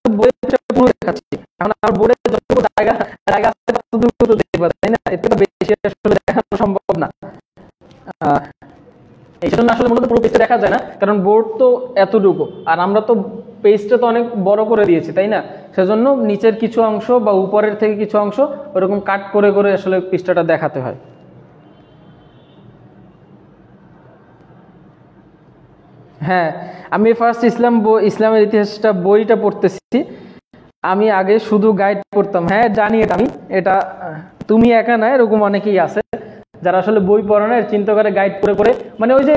তো বইটা পুরো দেখাচ্ছি, এখন আমার বোর্ডে যতটুকু জায়গা আছে ততটুকু তো দেখতে পাচ্ছি, তাই না? এর থেকে বেশি আসলে দেখানো সম্ভব না। এই জন্য আসলে মূলত পুরো পেজটা দেখা যায় না, কারণ বোর্ড তো এতটুকু, আর আমরা তো পেজটা তো অনেক বড় করে দিয়েছি, তাই না? সেজন্য নিচের কিছু অংশ বা উপরের থেকে কিছু অংশ ওরকম কাট করে করে আসলে পৃষ্ঠাটা দেখাতে হয়। হ্যাঁ, আমি ফার্স্ট ইসলামের ইতিহাসটা বইটা পড়তেছি। আমি আগে শুধু গাইড পড়তাম। হ্যাঁ জানি, এটা তুমি একা না, এরকম অনেকেই আছে যারা আসলে বই পড়ে না, চিন্তা করে গাইড করে করে, মানে ওই যে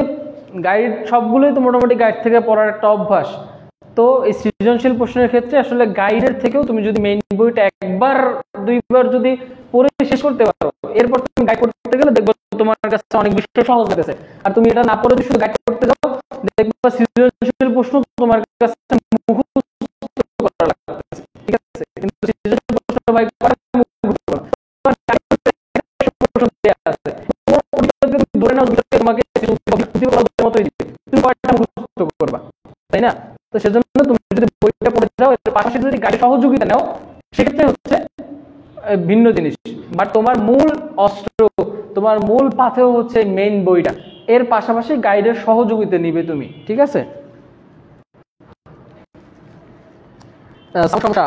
গাইড সবগুলোই তো মোটামুটি গাইড থেকে পড়ার একটা অভ্যাস। তো এই সৃজনশীল প্রশ্নের ক্ষেত্রে আসলে গাইডের থেকেও তুমি যদি মেইন বইটা একবার দুইবার যদি পড়ে শেষ করতে পারো, এরপর তুমি গাইড করতে গেলে দেখবো তোমার কাছে অনেক বিষয় সহজ লাগতেছে। আর তুমি এটা না পড়ে যদি শুধু গাইড করতে যাও, দেখবা সৃজনশীল প্রশ্ন তোমার কাছে মুখস্থ করা লাগতেছে। ঠিক আছে, কিন্তু সৃজনশীল প্রশ্ন ভাই তাই না? তো সেজন্য তুমি যদি বইটা পড়ে যাও, এর পাশাপাশি যদি গাইড সহযোগিতা নাও, সেক্ষেত্রে হচ্ছে ভিন্ন জিনিস। বাট তোমার মূল অস্ত্র, তোমার মূল পাথেও হচ্ছে মেইন বইটা, এর পাশাপাশি গাইডের সহযোগিতা নিবে তুমি। ঠিক আছে, সমস্যা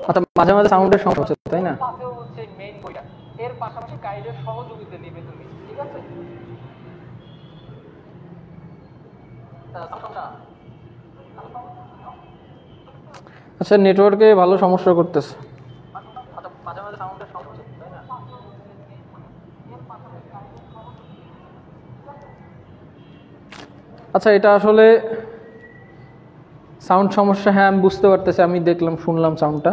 আচ্ছা, মাঝে মাঝে সাউন্ডের সমস্যা হচ্ছে, তাই না? এর পাশাপাশি গাইডের সহযোগিতা নিবে তুমি। ঠিক আছে, আচ্ছা, নেটওয়ার্কে ভালো সমস্যা করতেছে। আচ্ছা, এটা আসলে সাউন্ড সমস্যা। হ্যাঁ আমি বুঝতে পারতেছি, আমি দেখলাম, শুনলাম সাউন্ডটা।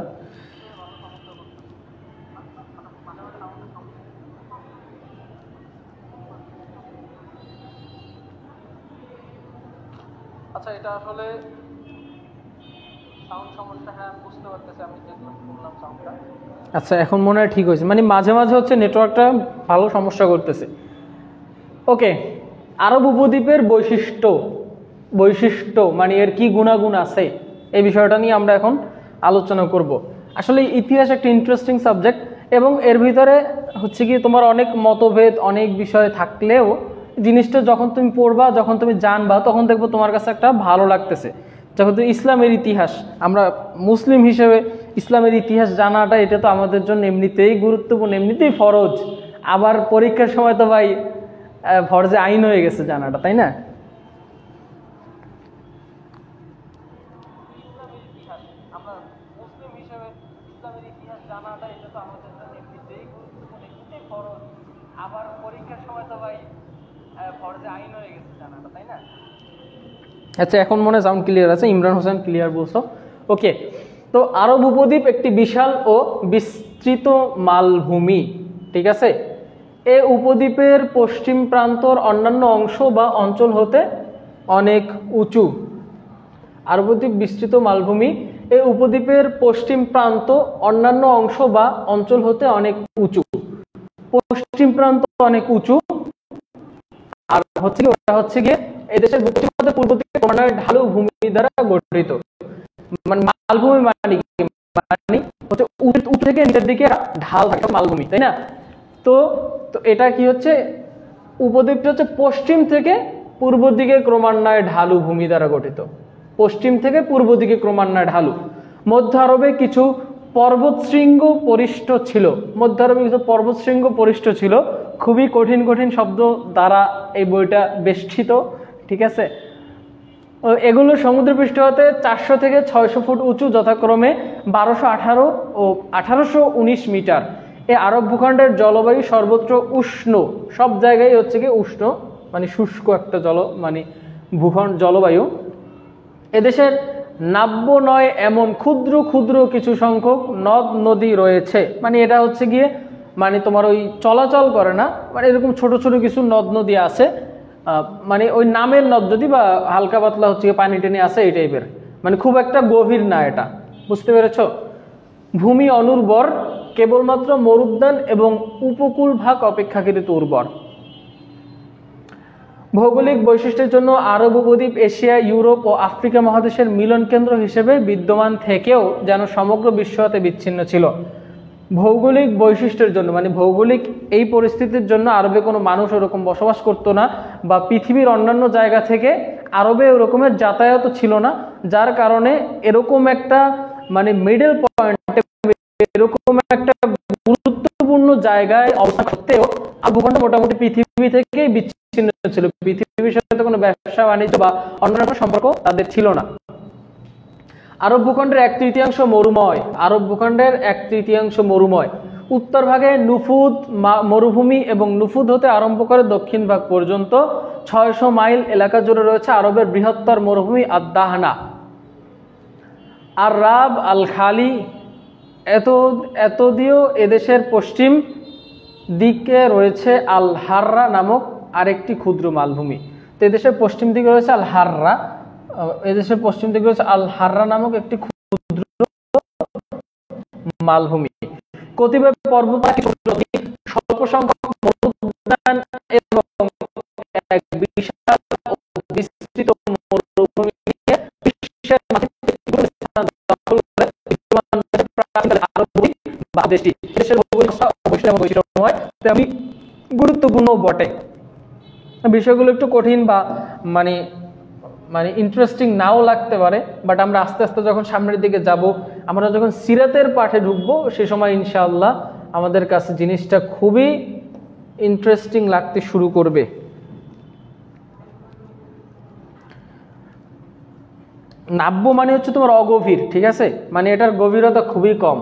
আচ্ছা, এটা আসলে সাউন্ড সমস্যা। হ্যাঁ আমি বুঝতে পারতেছি, আমি দেখলাম, শুনলাম সাউন্ডটা। আচ্ছা, এখন মনে হয় ঠিক হয়েছে, মানে মাঝে মাঝে হচ্ছে নেটওয়ার্কটা ভালো সমস্যা করতেছে। ওকে, আরব উপদ্বীপের বৈশিষ্ট্য মানে এর কি গুণাগুণ আছে, এই বিষয়টা নিয়ে আমরা এখন আলোচনা করব। আসলে ইতিহাস একটা ইন্টারেস্টিং সাবজেক্ট, এবং এর ভিতরে হচ্ছে কি তোমার অনেক মতভেদ, অনেক বিষয় থাকলেও জিনিসটা যখন তুমি পড়বা, যখন তুমি জানবা, তখন দেখবো তোমার কাছে একটা ভালো লাগতেছে। যখন তুমি ইসলামের ইতিহাস, আমরা মুসলিম হিসেবে ইসলামের ইতিহাস জানাটা, এটা তো আমাদের জন্য এমনিতেই গুরুত্বপূর্ণ, এমনিতেই ফরজ। আবার পরীক্ষার সময় তো ভাই ফরজে আইন হয়ে গেছে জানাটা, তাই না? আচ্ছা, এখন মনে সাউন্ড ক্লিয়ার আছে? ইমরান হোসেন ক্লিয়ার বলছো, ওকে। তো আরব উপদ্বীপ একটি বিশাল ও বিস্তৃত মালভূমি, ঠিক আছে। এ উপদ্বীপের পশ্চিম প্রান্তর অন্যান্য অংশ বা অঞ্চল হতে অনেক উঁচু। আরব উপদ্বীপ বিস্তৃত মালভূমি, এই উপদ্বীপের পশ্চিম প্রান্ত অন্যান্য অংশ বা অঞ্চল হতে অনেক উঁচু। পশ্চিম প্রান্ত অনেক উঁচু, আর ওটা হচ্ছে গিয়ে এদেশের পূর্ব দিকে ক্রমান্বয়ে ঢালু ভূমি দ্বারা গঠিত। মানে মালভূমি মানে হচ্ছে উঁচু থেকে নিচের দিকে ঢাল থাকে মালভূমি, তাই না? তো এটা কি হচ্ছে, উপদ্বীপটা হচ্ছে পশ্চিম থেকে পূর্ব দিকে ক্রমান্বয়ে ঢালু ভূমি দ্বারা গঠিত। পশ্চিম থেকে পূর্ব দিকে ক্রমান্বয়ে ঢালু। মধ্য আরবে কিছু পর্বতশৃঙ্গ পরিষ্ট ছিল। মধ্য আরবে কিছু পর্বতশৃঙ্গ পরিষ্ট ছিল। খুবই কঠিন কঠিন শব্দ দ্বারা এই বইটা বেষ্টিত, ঠিক আছে। এগুলো সমুদ্রপৃষ্ঠ হতে 400 থেকে 600 ফুট উঁচু, যথাক্রমে 1218 ও 1819 মিটার। এই আরব ভূখণ্ডের জলবায়ু সর্বত্র উষ্ণ, সব জায়গায় হচ্ছে কি উষ্ণ, মানে শুষ্ক একটা ভূখণ্ড জলবায়ু। এদেশের নাব্য নয় এমন ক্ষুদ্র ক্ষুদ্র কিছু সংখ্যক নদ নদী রয়েছে। মানে এটা হচ্ছে গিয়ে তোমার ওই চলাচল করে না, মানে এরকম ছোট ছোট কিছু নদ নদী আছে, মানে ওই নামের নদ নদী বা হালকা পাতলা হচ্ছে পানি টেনে আছে এই টাইপের, মানে খুব একটা গভীর না এটা, বুঝতে পেরেছ? ভূমি অনুর্বর, কেবলমাত্র মরুদ্যান এবং উপকূল ভাগ অপেক্ষাকৃত উর্বর। ভৌগোলিক বৈশিষ্ট্যের জন্য আরব উপদ্বীপ এশিয়া, ইউরোপ ও আফ্রিকা মহাদেশের মিলন কেন্দ্র হিসেবে বিদ্যমান থেকেও যেন সমগ্র বিশ্ব হতে বিচ্ছিন্ন ছিল। ভৌগোলিক বৈশিষ্ট্যের জন্য মানে ভৌগোলিক এই পরিস্থিতির জন্য আরবে কোনো মানুষ ওরকম বসবাস করতো না, বা পৃথিবীর অন্যান্য জায়গা থেকে আরবে ওরকমের যাতায়াত ছিল না, যার কারণে এরকম একটা মিডল পয়েন্টে এরকম একটা গুরুত্বপূর্ণ জায়গায় অবস্থান করতেও ভূখণ্ড মোটামুটি পৃথিবী থেকেই বিচ্ছিন্ন ছিল। পৃথিবীর সাথে কোনো ব্যবসা বাণিজ্য বা অন্যান্য সম্পর্ক তাদের ছিল না। আরব ভূখণ্ডের 1/3 মরুময়। আরব ভূখণ্ডের 1/3 মরুময়। উত্তর ভাগে নুফুদ মরুভূমি এবং নুফুদ হতে আরম্ভ করে দক্ষিণ ভাগ পর্যন্ত 600 মাইল এলাকা জুড়ে রয়েছে আরবের বৃহত্তর মরুভূমি আদ-দাহনা। আর রাব আল খালি এতদিও এদেশের পশ্চিম দিকে রয়েছে আল হাররা নামক আরেকটি ক্ষুদ্র মালভূমি। তো এদেশের পশ্চিম দিকে রয়েছে আল হাররা, এদেশের পশ্চিম দিকে রয়েছে আল হাররা নামক একটি ক্ষুদ্র মালভূমি। কতিপয় পর্বত স্বল্প সংখ্যক মরুদ্যান এবং এক বিশাল ও বিস্তৃত মরুভূমি বিশ্বের গুরুত্বপূর্ণ বটে। বিষয়গুলো একটু কঠিন বা ইন্টারেস্টিং নাও লাগতে পারে, বাট আমরা আস্তে আস্তে যখন সামনের দিকে যাব, আমরা যখন সিরাতের পাঠে ঢুকবো, সে সময় ইনশাআল্লাহ আমাদের কাছে জিনিসটা খুবই ইন্টারেস্টিং লাগতে শুরু করবে। নাব্য মানে হচ্ছে তোমার অগভীর, ঠিক আছে, মানে এটার গভীরতা খুবই কম।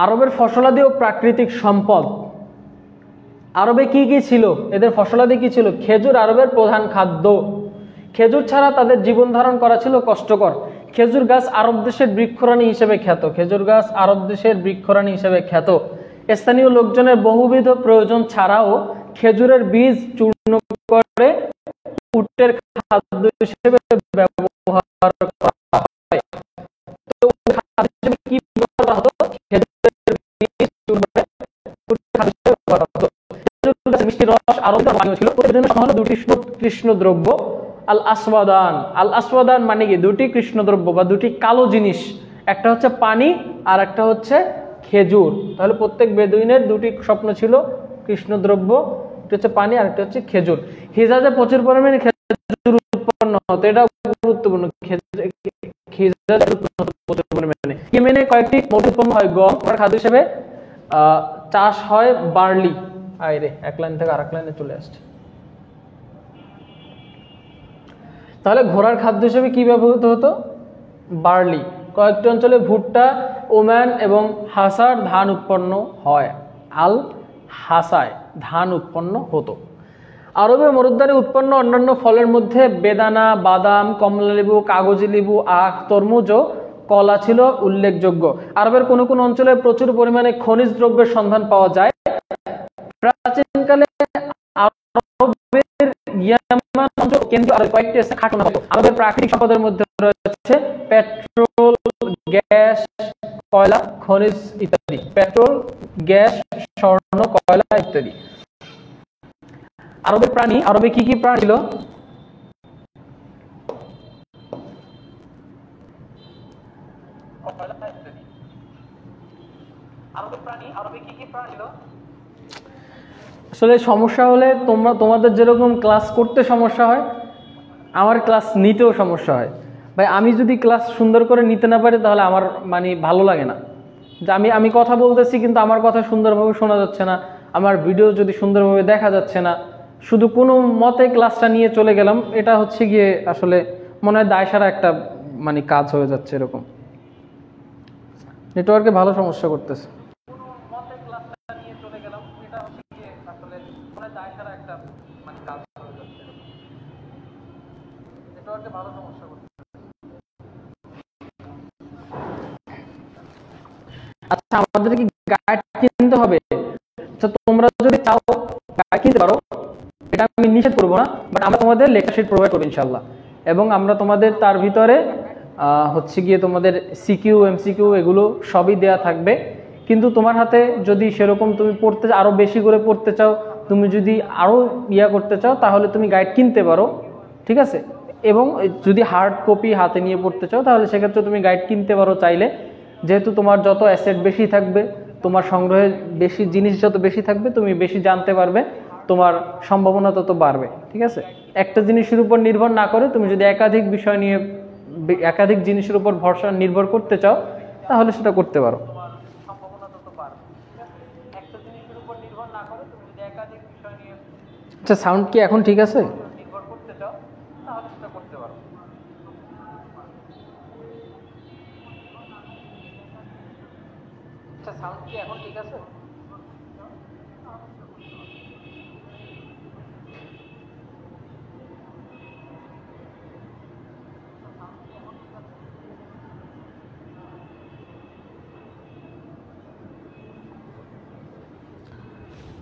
আরবের ফসলাদি ও প্রাকৃতিক সম্পদ। আরবে কি কি ছিল, এদের ফসলাদি কি ছিল? খেজুর আরবের প্রধান খাদ্য। খেজুর ছাড়া তাদের জীবন ধারণ করা ছিল কষ্টকর। খেজুর গাছ আরব দেশের বৃক্ষরানী হিসেবে খ্যাত। খেজুর গাছ আরব দেশের বৃক্ষরানী হিসেবে খ্যাত। স্থানীয় লোকজনের বহুবিধ প্রয়োজন ছাড়াও খেজুরের বীজ চূর্ণ করে উটের খাদ্য হিসেবে ব্যবহার করা হয়। তো কি ব্যবহার করা হতো? খেজুরের বীজ চূর্ণ করে উটের খাদ্য হিসেবে ব্যবহার করা হতো। খেজুর গাছের মিষ্টি রস আরব পানীয় ছিল। প্রতিদিন হলো দুটি কৃষ্ণ দ্রব্য, আল আসওয়াদান। আল আসওয়াদান মানে কি? দুটি কৃষ্ণ দ্রব্য বা দুটি কালো জিনিস, একটা হচ্ছে পানি আর একটা হচ্ছে খেজুর। তাহলে প্রত্যেক বেদুইনের দুটি স্বপ্ন ছিল, কৃষ্ণ দ্রব্য, একটা হচ্ছে পানি আর একটা হচ্ছে খেজুর। হিজাজে প্রচুর পরিমাণে খেজুর উৎপন্ন হতো, এটা গুরুত্বপূর্ণ। হিজাজে প্রচুর পরিমাণে। ইয়েমেনে কয়েকটি মৌল উৎপন্ন হয়। গম ঘোড়ার খাদ্য হিসেবে চাষ হয় বার্লি। আরে এক লাইন থেকে আরেক লাইনে চলে আসছে। তাহলে ঘোড়ার খাদ্য হিসেবে কি ব্যবহৃত হতো? বার্লি। কয়েকটি অঞ্চলে ভুট্টা, ওমান এবং হাসার ধান উৎপন্ন হয়। আল হাসায় ধান উৎপন্ন হতো। আরবে মরুদ্যানে উৎপন্ন অন্যান্য ফলের মধ্যে বেদানা, বাদাম, কমলালেবু, কাগজি লেবু, আখ, তরমুজ ও কলা ছিল উল্লেখযোগ্য। আরবের কোনো কোনো অঞ্চলে প্রচুর পরিমাণে খনিজ দ্রব্যের সন্ধান পাওয়া যায়। প্রাচীনকালে আরবের ইয়ামান অঞ্চল কেন্দ্রীয় আরব কয়েকটি স্থানে খাটানো হতো। আরবের প্রাকৃতিক সম্পদের মধ্যে রয়েছে পেট্রোল, গ্যাস, কয়লা, খনিজ ইত্যাদি। পেট্রোল, গ্যাস, স্বর্ণ, কয়লা ইত্যাদি। আরবের প্রাণী, আরবে কি কি প্রাণী ছিল? আসলে সমস্যা হলে তোমাদের যেরকম ক্লাস করতে সমস্যা হয়, আমার ক্লাস নিতেও সমস্যা হয়। ভাই আমি যদি ক্লাস সুন্দর করে নিতে না পারি তাহলে আমার মানে ভালো লাগে না। যে আমি কথা বলতেছি কিন্তু আমার কথা সুন্দরভাবে শোনা যাচ্ছে না, আমার ভিডিও যদি সুন্দরভাবে দেখা যাচ্ছে না, শুধু কোনো মতে ক্লাসটা নিয়ে চলে গেলাম, এটা হচ্ছে গিয়ে আসলে মনে হয় দায়সারা একটা মানে কাজ হয়ে যাচ্ছে। এরকম নেটওয়ার্কে ভালো সমস্যা করতেছে। আচ্ছা আমাদের কি গাইড কিনতে হবে? আচ্ছা তোমরা যদি চাও গাইড কিনতে পারো, এটা আমি নিষেধ করবো না, বাট আমরা তোমাদের লেকচার শিট প্রোভাইড করবো ইনশাল্লাহ। এবং আমরা তোমাদের তার ভিতরে হচ্ছে গিয়ে তোমাদের সিকিউ, এমসিকিউ এগুলো সবই দেয়া থাকবে। কিন্তু তোমার হাতে যদি সেরকম তুমি পড়তে আরো বেশি করে পড়তে চাও, তুমি যদি আরো করতে চাও, তাহলে তুমি গাইড কিনতে পারো, ঠিক আছে? এবং যদি হার্ড কপি হাতে নিয়ে পড়তে চাও তাহলে সেক্ষেত্রে তুমি গাইড কিনতে পারো চাইলে। যেহেতু তোমার যত অ্যাসেট বেশি থাকবে, তোমার সংগ্রহে বেশি জিনিস যত বেশি থাকবে, তুমি বেশি জানতে পারবে, তোমার সম্ভাবনা তত বাড়বে, ঠিক আছে? একটা জিনিসের উপর নির্ভর না করে তুমি যদি একাধিক বিষয় নিয়ে একাধিক জিনিসের উপর ভরসা নির্ভর করতে চাও তাহলে সেটা করতে পারো। আচ্ছা সাউন্ড কি এখন ঠিক আছে?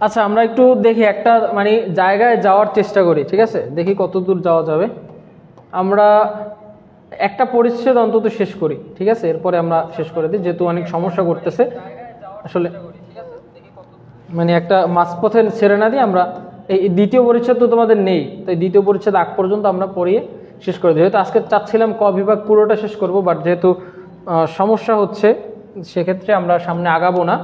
আচ্ছা আমরা একটু দেখি একটা মানে জায়গায় যাওয়ার চেষ্টা করি, ঠিক আছে? দেখি কত দূর যাওয়া যাবে। আমরা একটা পরিচ্ছেদ অন্তত শেষ করি, ঠিক আছে? এরপরে আমরা শেষ করে দিই, যেহেতু অনেক সমস্যা করতেছে আসলে। মানে একটা মাঝপথে ছেড়ে না দিয়ে আমরা এই দ্বিতীয় পরিচ্ছেদ তো তোমাদের নেই, তাই দ্বিতীয় পরিচ্ছেদ আগ পর্যন্ত আমরা পড়িয়ে শেষ করে দিই। যেহেতু আজকে চাচ্ছিলাম ক বিভাগ পুরোটা শেষ করব, বাট যেহেতু সমস্যা হচ্ছে সেক্ষেত্রে আমরা সামনে আগাবো না।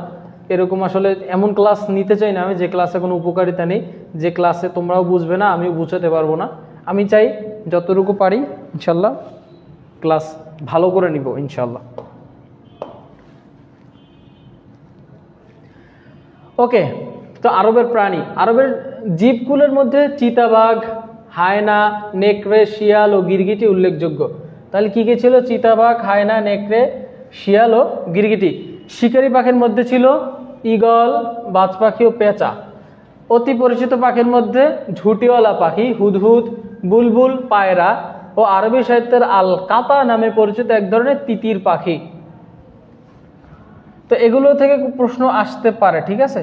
এরকম আসলে এমন ক্লাস নিতে চাই না আমি যে ক্লাসে কোনো উপকারিতা নেই, যে ক্লাসে তোমরাও বুঝবে না, আমিও বুঝাতে পারবো না। আমি চাই যতটুকু পারি ইনশাল্লাহ ক্লাস ভালো করে নিব ইনশাল্লাহ। ওকে, তো আরবের প্রাণী, আরবের জীবকুলের মধ্যে চিতাবাঘ, হায়না, নেকড়ে, শিয়াল ও গিরগিটি উল্লেখযোগ্য। তাহলে কি কি ছিল? চিতাবাঘ, হায়না, নেকড়ে, শিয়াল ও গিরগিটি। শিকারী পাখির মধ্যে ছিল ঈগল, বাজ পাখি ও পেঁচা। অতি পরিচিত পাখির মধ্যে ঝুটিওয়ালা পাখি, হুদহুদ, বুলবুল, পায়রা ও আরবি সাহিত্যের আল কাতা নামে পরিচিত এক ধরনের তিতির পাখি। তো এগুলো থেকে প্রশ্ন আসতে পারে, ঠিক আছে?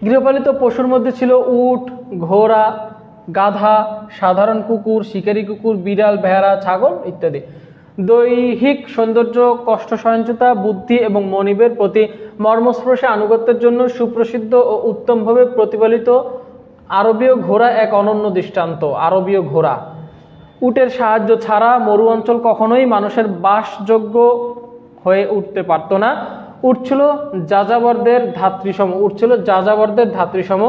গৃহপালিত পশুর মধ্যে ছিল উট, ঘোড়া, গাধা, সাধারণ কুকুর, শিকারী কুকুর, বিড়াল, ভেড়া, ছাগল ইত্যাদি। দৈহিক সৌন্দর্য, কষ্ট সহনশীলতা, বুদ্ধি এবং মনিবের প্রতি মর্মস্পর্শে আনুগত্যের জন্য সুপ্রসিদ্ধ ও উত্তমভাবে প্রতিপালিত আরবীয় ঘোড়া এক অনন্য দৃষ্টান্ত। আরবীয় ঘোড়া। উটের সাহায্য ছাড়া মরু অঞ্চল কখনোই মানুষের বাসযোগ্য হয়ে উঠতে পারত না। উট ছিল যাযাবরদের ধাত্রীসম।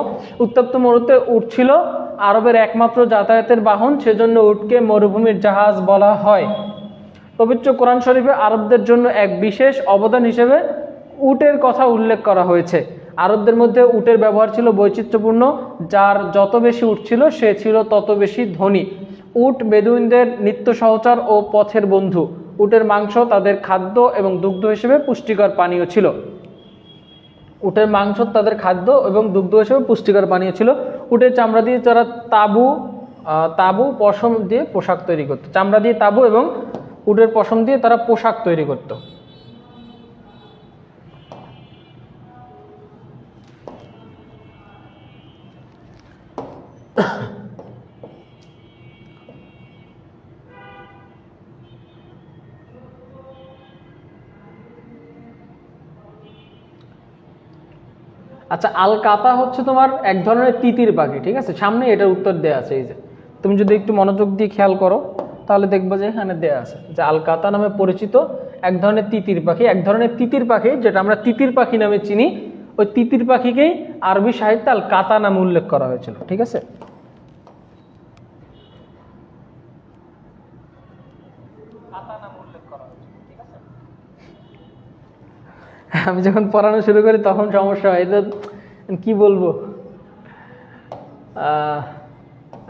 উত্তপ্ত মরুতে উট ছিল আরবের একমাত্র যাতায়াতের বাহন, সেজন্য উটকে মরুভূমির জাহাজ বলা হয়। পবিত্র কোরআন শরীফে আরবদের জন্য এক বিশেষ অবদান হিসেবে উটের কথা উল্লেখ করা হয়েছে। আরবদের মধ্যে উটের ব্যবহার ছিল বৈচিত্র্যপূর্ণ, যার যত বেশি উট ছিল সে ছিল তত বেশি ধনী। উট বেদুইনদের নিত্য সহচর ও পথের বন্ধু। উটের মাংস তাদের খাদ্য এবং দুগ্ধ হিসেবে পুষ্টিকর পানীয় ছিল। উটের মাংস তাদের খাদ্য এবং দুগ্ধ হিসেবে পুষ্টিকর পানীয় ছিল। উটের চামড়া দিয়ে তারা তাবু পশম দিয়ে পোশাক তৈরি করত। চামড়া দিয়ে তাবু এবং উটের পশম দিয়ে তারা পোশাক তৈরি করত। আচ্ছা, আল কাতা হচ্ছে তোমার এক ধরনের তিতির পাখি, ঠিক আছে? সামনে এটার উত্তর দেয়া আছে। এই যে তুমি যদি একটু মনোযোগ দিয়ে খেয়াল করো তাহলে দেখবে যে এখানে দেয়া আছে যে আল কাতা নামে পরিচিত এক ধরনের তিতির পাখি, এক ধরনের তিতির পাখি যেটা আমরা তিতির পাখি নামে চিনি, ওই তিতির পাখিকেই আরবি সাহিত্যে আল কাতা নামে উল্লেখ করা হয়েছিল, ঠিক আছে? আমি যখন পড়ানো শুরু করি তখন সমস্যা হয়, এটা কি বলবো।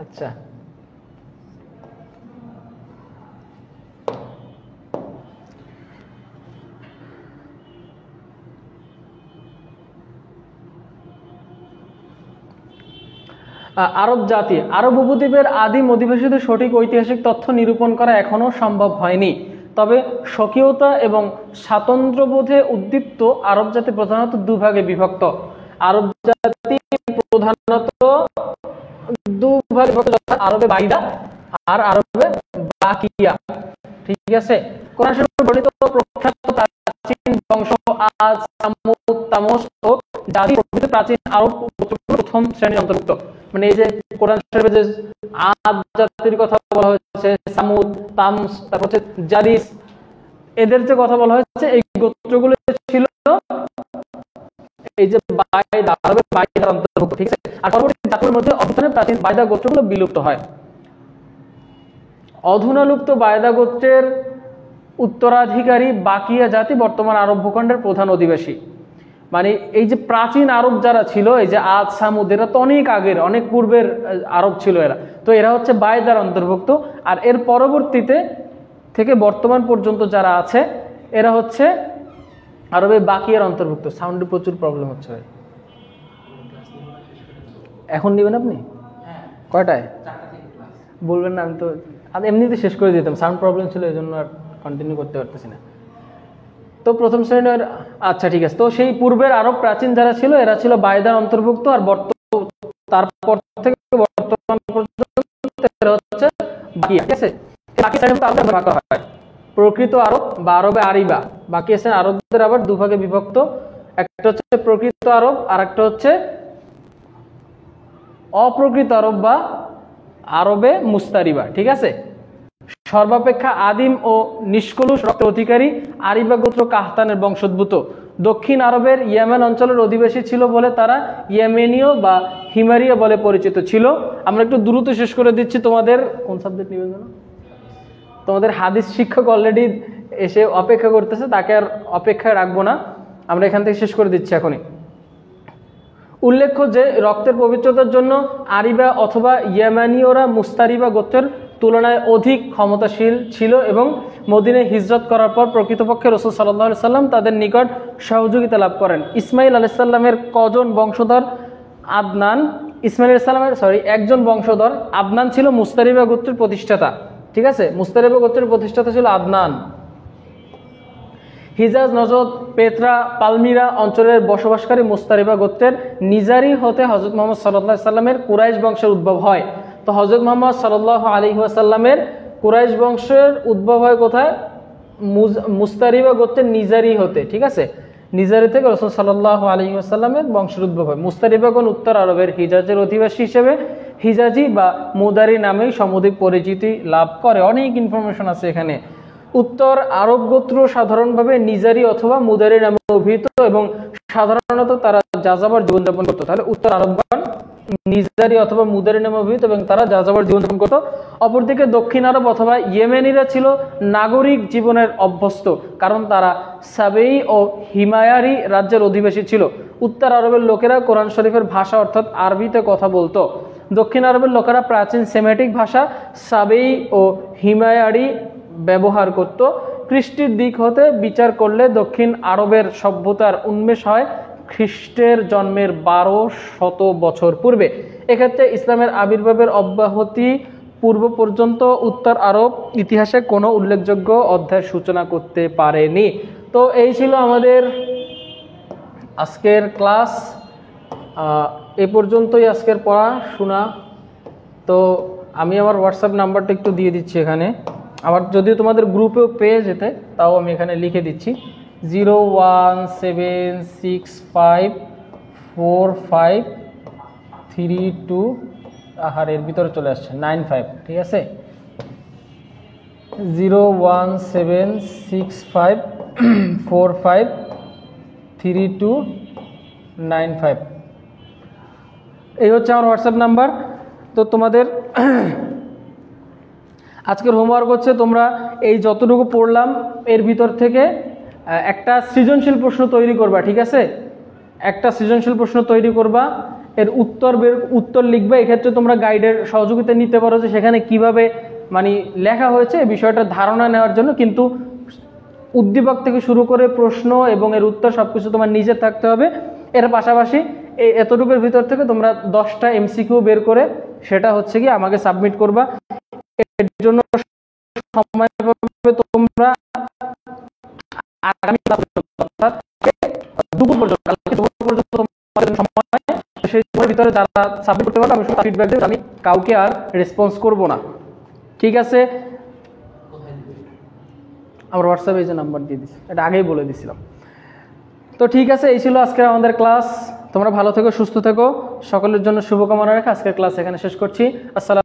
আচ্ছা, আরব জাতি, আরব উপদ্বীপের আদিম অধিবাসীদের সঠিক ঐতিহাসিক তথ্য নিরূপণ করা এখনো সম্ভব হয়নি। তবে স্বকীয়তা এবং স্বাতন্ত্র্যবোধে উদ্দীপ্ত আরব জাতি প্রধানত দুভাগে বিভক্ত। আরব জাতি প্রধানত দুভাগে বিভক্ত, আরবে বাইদা আর আরবে বাকিয়া, ঠিক আছে? কোরআন শরীফে বর্ণিত প্রখ্যাত প্রাচীন বংশ আদ, সামুদ, তামস ও জাদি প্রভৃতি প্রাচীন আরব প্রথম শ্রেণীর অন্তর্ভুক্ত। মানে এই যে কোরআন শরীফে যে আদ জাতির কথা বলা হয়েছে, সামুদ, তামস, তারপর হচ্ছে জাদিস, এদের যে কথা বলা হয়েছে, এই গোত্রগুলো ছিল এই যে বাইদা, আরবের বাইদার অন্তর্ভুক্ত, ঠিক আছে? আর পরবর্তী জাতির মধ্যে অভ্যুত্থানে প্রাচীন বাইদা গোত্রগুলো বিলুপ্ত হয়। অধুনালুপ্ত বাইদা গোত্রের উত্তরাধিকারী বাকিয়া জাতি বর্তমান আরব ভূখণ্ডের প্রধান অধিবাসী। মানে এই যে প্রাচীন আরব যারা ছিল, এই যে আদ, সামুদ, এরা তো অনেক আগের, অনেক পূর্বের আরব ছিল এরা, তো এরা হচ্ছে বায়দার অন্তর্ভুক্ত। আর এর পরবর্তীতে থেকে বর্তমান পর্যন্ত যারা আছে এরা হচ্ছে আরবে বাকিয়ার অন্তর্ভুক্ত। সাউন্ডে প্রচুর প্রবলেম হচ্ছে। এখন নেবেন আপনি কয়টায় বলবেন না? আমি তো এমনিতে শেষ করে দিতাম, সাউন্ড প্রবলেম ছিল এই জন্য আর কন্টিনিউ করতে পারতেছি না। তো প্রথম শ্রেণীর, আচ্ছা ঠিক আছে। তো সেই পূর্বের আরব প্রাচীন যারা ছিল এরা ছিল বায়দার অন্তর্ভুক্ত, আর তারপর থেকে বর্তমান পর্যন্ত এরা হচ্ছে বাকিয়া, ঠিক আছে? বাকি শ্রেণীতে আলাদা ভাগ করা হয়। প্রকৃত আরব বা আরবে আরিবা, বাকি আছে আরবদের আবার দুভাগে বিভক্ত, একটা হচ্ছে প্রকৃত আরব আর একটা হচ্ছে অপ্রকৃত আরব বা আরবে মুস্তারিবা, ঠিক আছে? সর্বাপেক্ষা আদিম ও নিষ্কলুষ রক্তের অধিকারী আরিবা গোত্র কাহতানের বংশোদ্ভূত। দক্ষিণ আরবের ইয়েমেন অঞ্চলের অধিবাসী ছিল বলে তারা ইয়েমেনীয় বা হিমারিয়া বলে পরিচিত ছিল। আমরা একটু দ্রুত শেষ করে দিচ্ছি। তোমাদের কোন সাবজেক্ট নেবেন জানো? তোমাদের হাদিস শিক্ষক অলরেডি এসে অপেক্ষা করতেছে, তাকে আর অপেক্ষায় রাখবো না, আমরা এখান থেকে শেষ করে দিচ্ছি এখনই। উল্লেখ্য যে রক্তের পবিত্রতার জন্য আরিবা অথবা ইয়েমানীয়রা মুস্তারিবা গোত্রের তুলনায় অধিক ক্ষমতাশীল ছিল এবং মদিনায় হিজরত করার পর প্রকৃতপক্ষে রাসূল সাল্লাল্লাহু আলাইহি সাল্লাম তাদের নিকট সহযোগিতা লাভ করেন। ইসমাইল আলাইহিস সালামের কজন বংশধর আদনান, ইসমাইল আলাইহিস সালামের একজন বংশধর আদনান ছিল মুস্তারিবা গোত্রের প্রতিষ্ঠাতা, ঠিক আছে? মুস্তারিবা গোত্রের প্রতিষ্ঠাতা ছিল আদনান। হিজাজ, নজদ, পেত্রা, পালমিরা অঞ্চলের বসবাসকারী মুস্তারিবা গোত্রের নিজারি হতে হযরত মুহাম্মদ সাল্লাল্লাহু আলাইহি সাল্লামের কুরাইশ বংশের উদ্ভব হয়। তো হযরত মুহাম্মদ সাল্লাল্লাহু আলাইহি ওয়াসাল্লামের কুরাইশ বংশের উদ্ভব হয় কোথায়? মুস্তারিবা গোত্রের নিজারি হতে, ঠিক আছে? নিজারি থেকে রাসূল সাল্লাল্লাহু আলাইহি ওয়াসাল্লামের বংশের উদ্ভব হয়। মুস্তারিবাগণ উত্তর আরবের হিজাজের অধিবাসী হিসেবে হিজাজি বা মুদারি নামেই সমধিক পরিচিতি লাভ করে। অনেক ইনফরমেশন আছে এখানে। উত্তর আরব গোত্র সাধারণভাবে নিজারি অথবা মুদারি নামে অভিহিত এবং সাধারণত তারা যাযাবর জীবনযাপন করত। তাহলে উত্তর আরবগণ নিজারি অথবা মুদারি নামে অভিহিত এবং তারা যাযাবর জীবনযাপন করত। অপরদিকে দক্ষিণ আরব অথবা ইয়েমেনিরা ছিল নাগরিক জীবনের অভ্যস্ত, কারণ তারা সাবেই ও হিমায়ারি রাজ্যের অধিবাসী ছিল। উত্তর আরবের লোকেরা কোরআন শরীফের ভাষা অর্থাৎ আরবিতে কথা বলতো। দক্ষিণ আরবের লোকেরা প্রাচীন সেমেটিক ভাষা সাবেই ও হিমায়ারি ব্যবহার করত। কৃষ্টির দিক হতে বিচার করলে দক্ষিণ আরবের সভ্যতার উন্মেষ হয় খ্রিস্টের জন্মের 1200 বছর পূর্বে। এক্ষেত্রে ইসলামের আবির্ভাবের অব্যাহতি পূর্ব পর্যন্ত উত্তর আরব ইতিহাসে কোনো উল্লেখযোগ্য অধ্যায়ের সূচনা করতে পারেনি। তো এই ছিল আমাদের আজকের ক্লাস, এ পর্যন্তই আজকের পড়াশোনা। তো আমি আমার হোয়াটসঅ্যাপ নাম্বারটা একটু দিয়ে দিচ্ছি এখানে, আবার যদিও তোমাদের গ্রুপেও পেয়ে যেতে তাও আমি এখানে লিখে দিচ্ছি 017654532 আর এর ভিতরে চলে আসছে 95, ঠিক আছে 01765453295। এই হচ্ছে আমার হোয়াটসঅ্যাপ নাম্বার। তো তোমাদের আজকের হোমওয়ার্ক হচ্ছে তোমরা এই যতটুকু পড়লাম এর ভিতর থেকে একটা সৃজনশীল প্রশ্ন তৈরি করবা, ঠিক আছে? একটা সৃজনশীল প্রশ্ন তৈরি করবা, এর উত্তর লিখবে। এক্ষেত্রে তোমরা গাইডের সহযোগিতা নিতে পারো যে সেখানে কিভাবে মানে লেখা হয়েছে এই বিষয়টার ধারণা নেওয়ার জন্য, কিন্তু উদ্দীপক থেকে শুরু করে প্রশ্ন এবং এর উত্তর সবকিছু তোমার নিজের থাকতে হবে। এর পাশাপাশি এই এতটুকুর ভিতর থেকে তোমরা 10টা এমসিকিউ বের করে সেটা হচ্ছে কি আমাকে সাবমিট করবা। এর জন্য সময় পাবে তোমরা আগামী অর্থাৎ দুপুর পর্যন্ত, তোমাদের সময়। সেই সময়ের ভিতরে যারা সাবমিট করতে পারবে আমি শুধু ফিডব্যাক দেব, আমি কাউকে আর রেসপন্স করব না, ঠিক আছে? আমার হোয়াটসঅ্যাপে এই যে নাম্বার দিয়ে দিচ্ছি, এটা আগেই বলে দিছিলাম। তো ঠিক আছে, এই ছিল আজকের আমাদের ক্লাস। তোমরা ভালো থেকো, সুস্থ থেকো, সকলের জন্য শুভকামনা রেখে আজকের ক্লাস এখানে শেষ করছি। আসসালাম।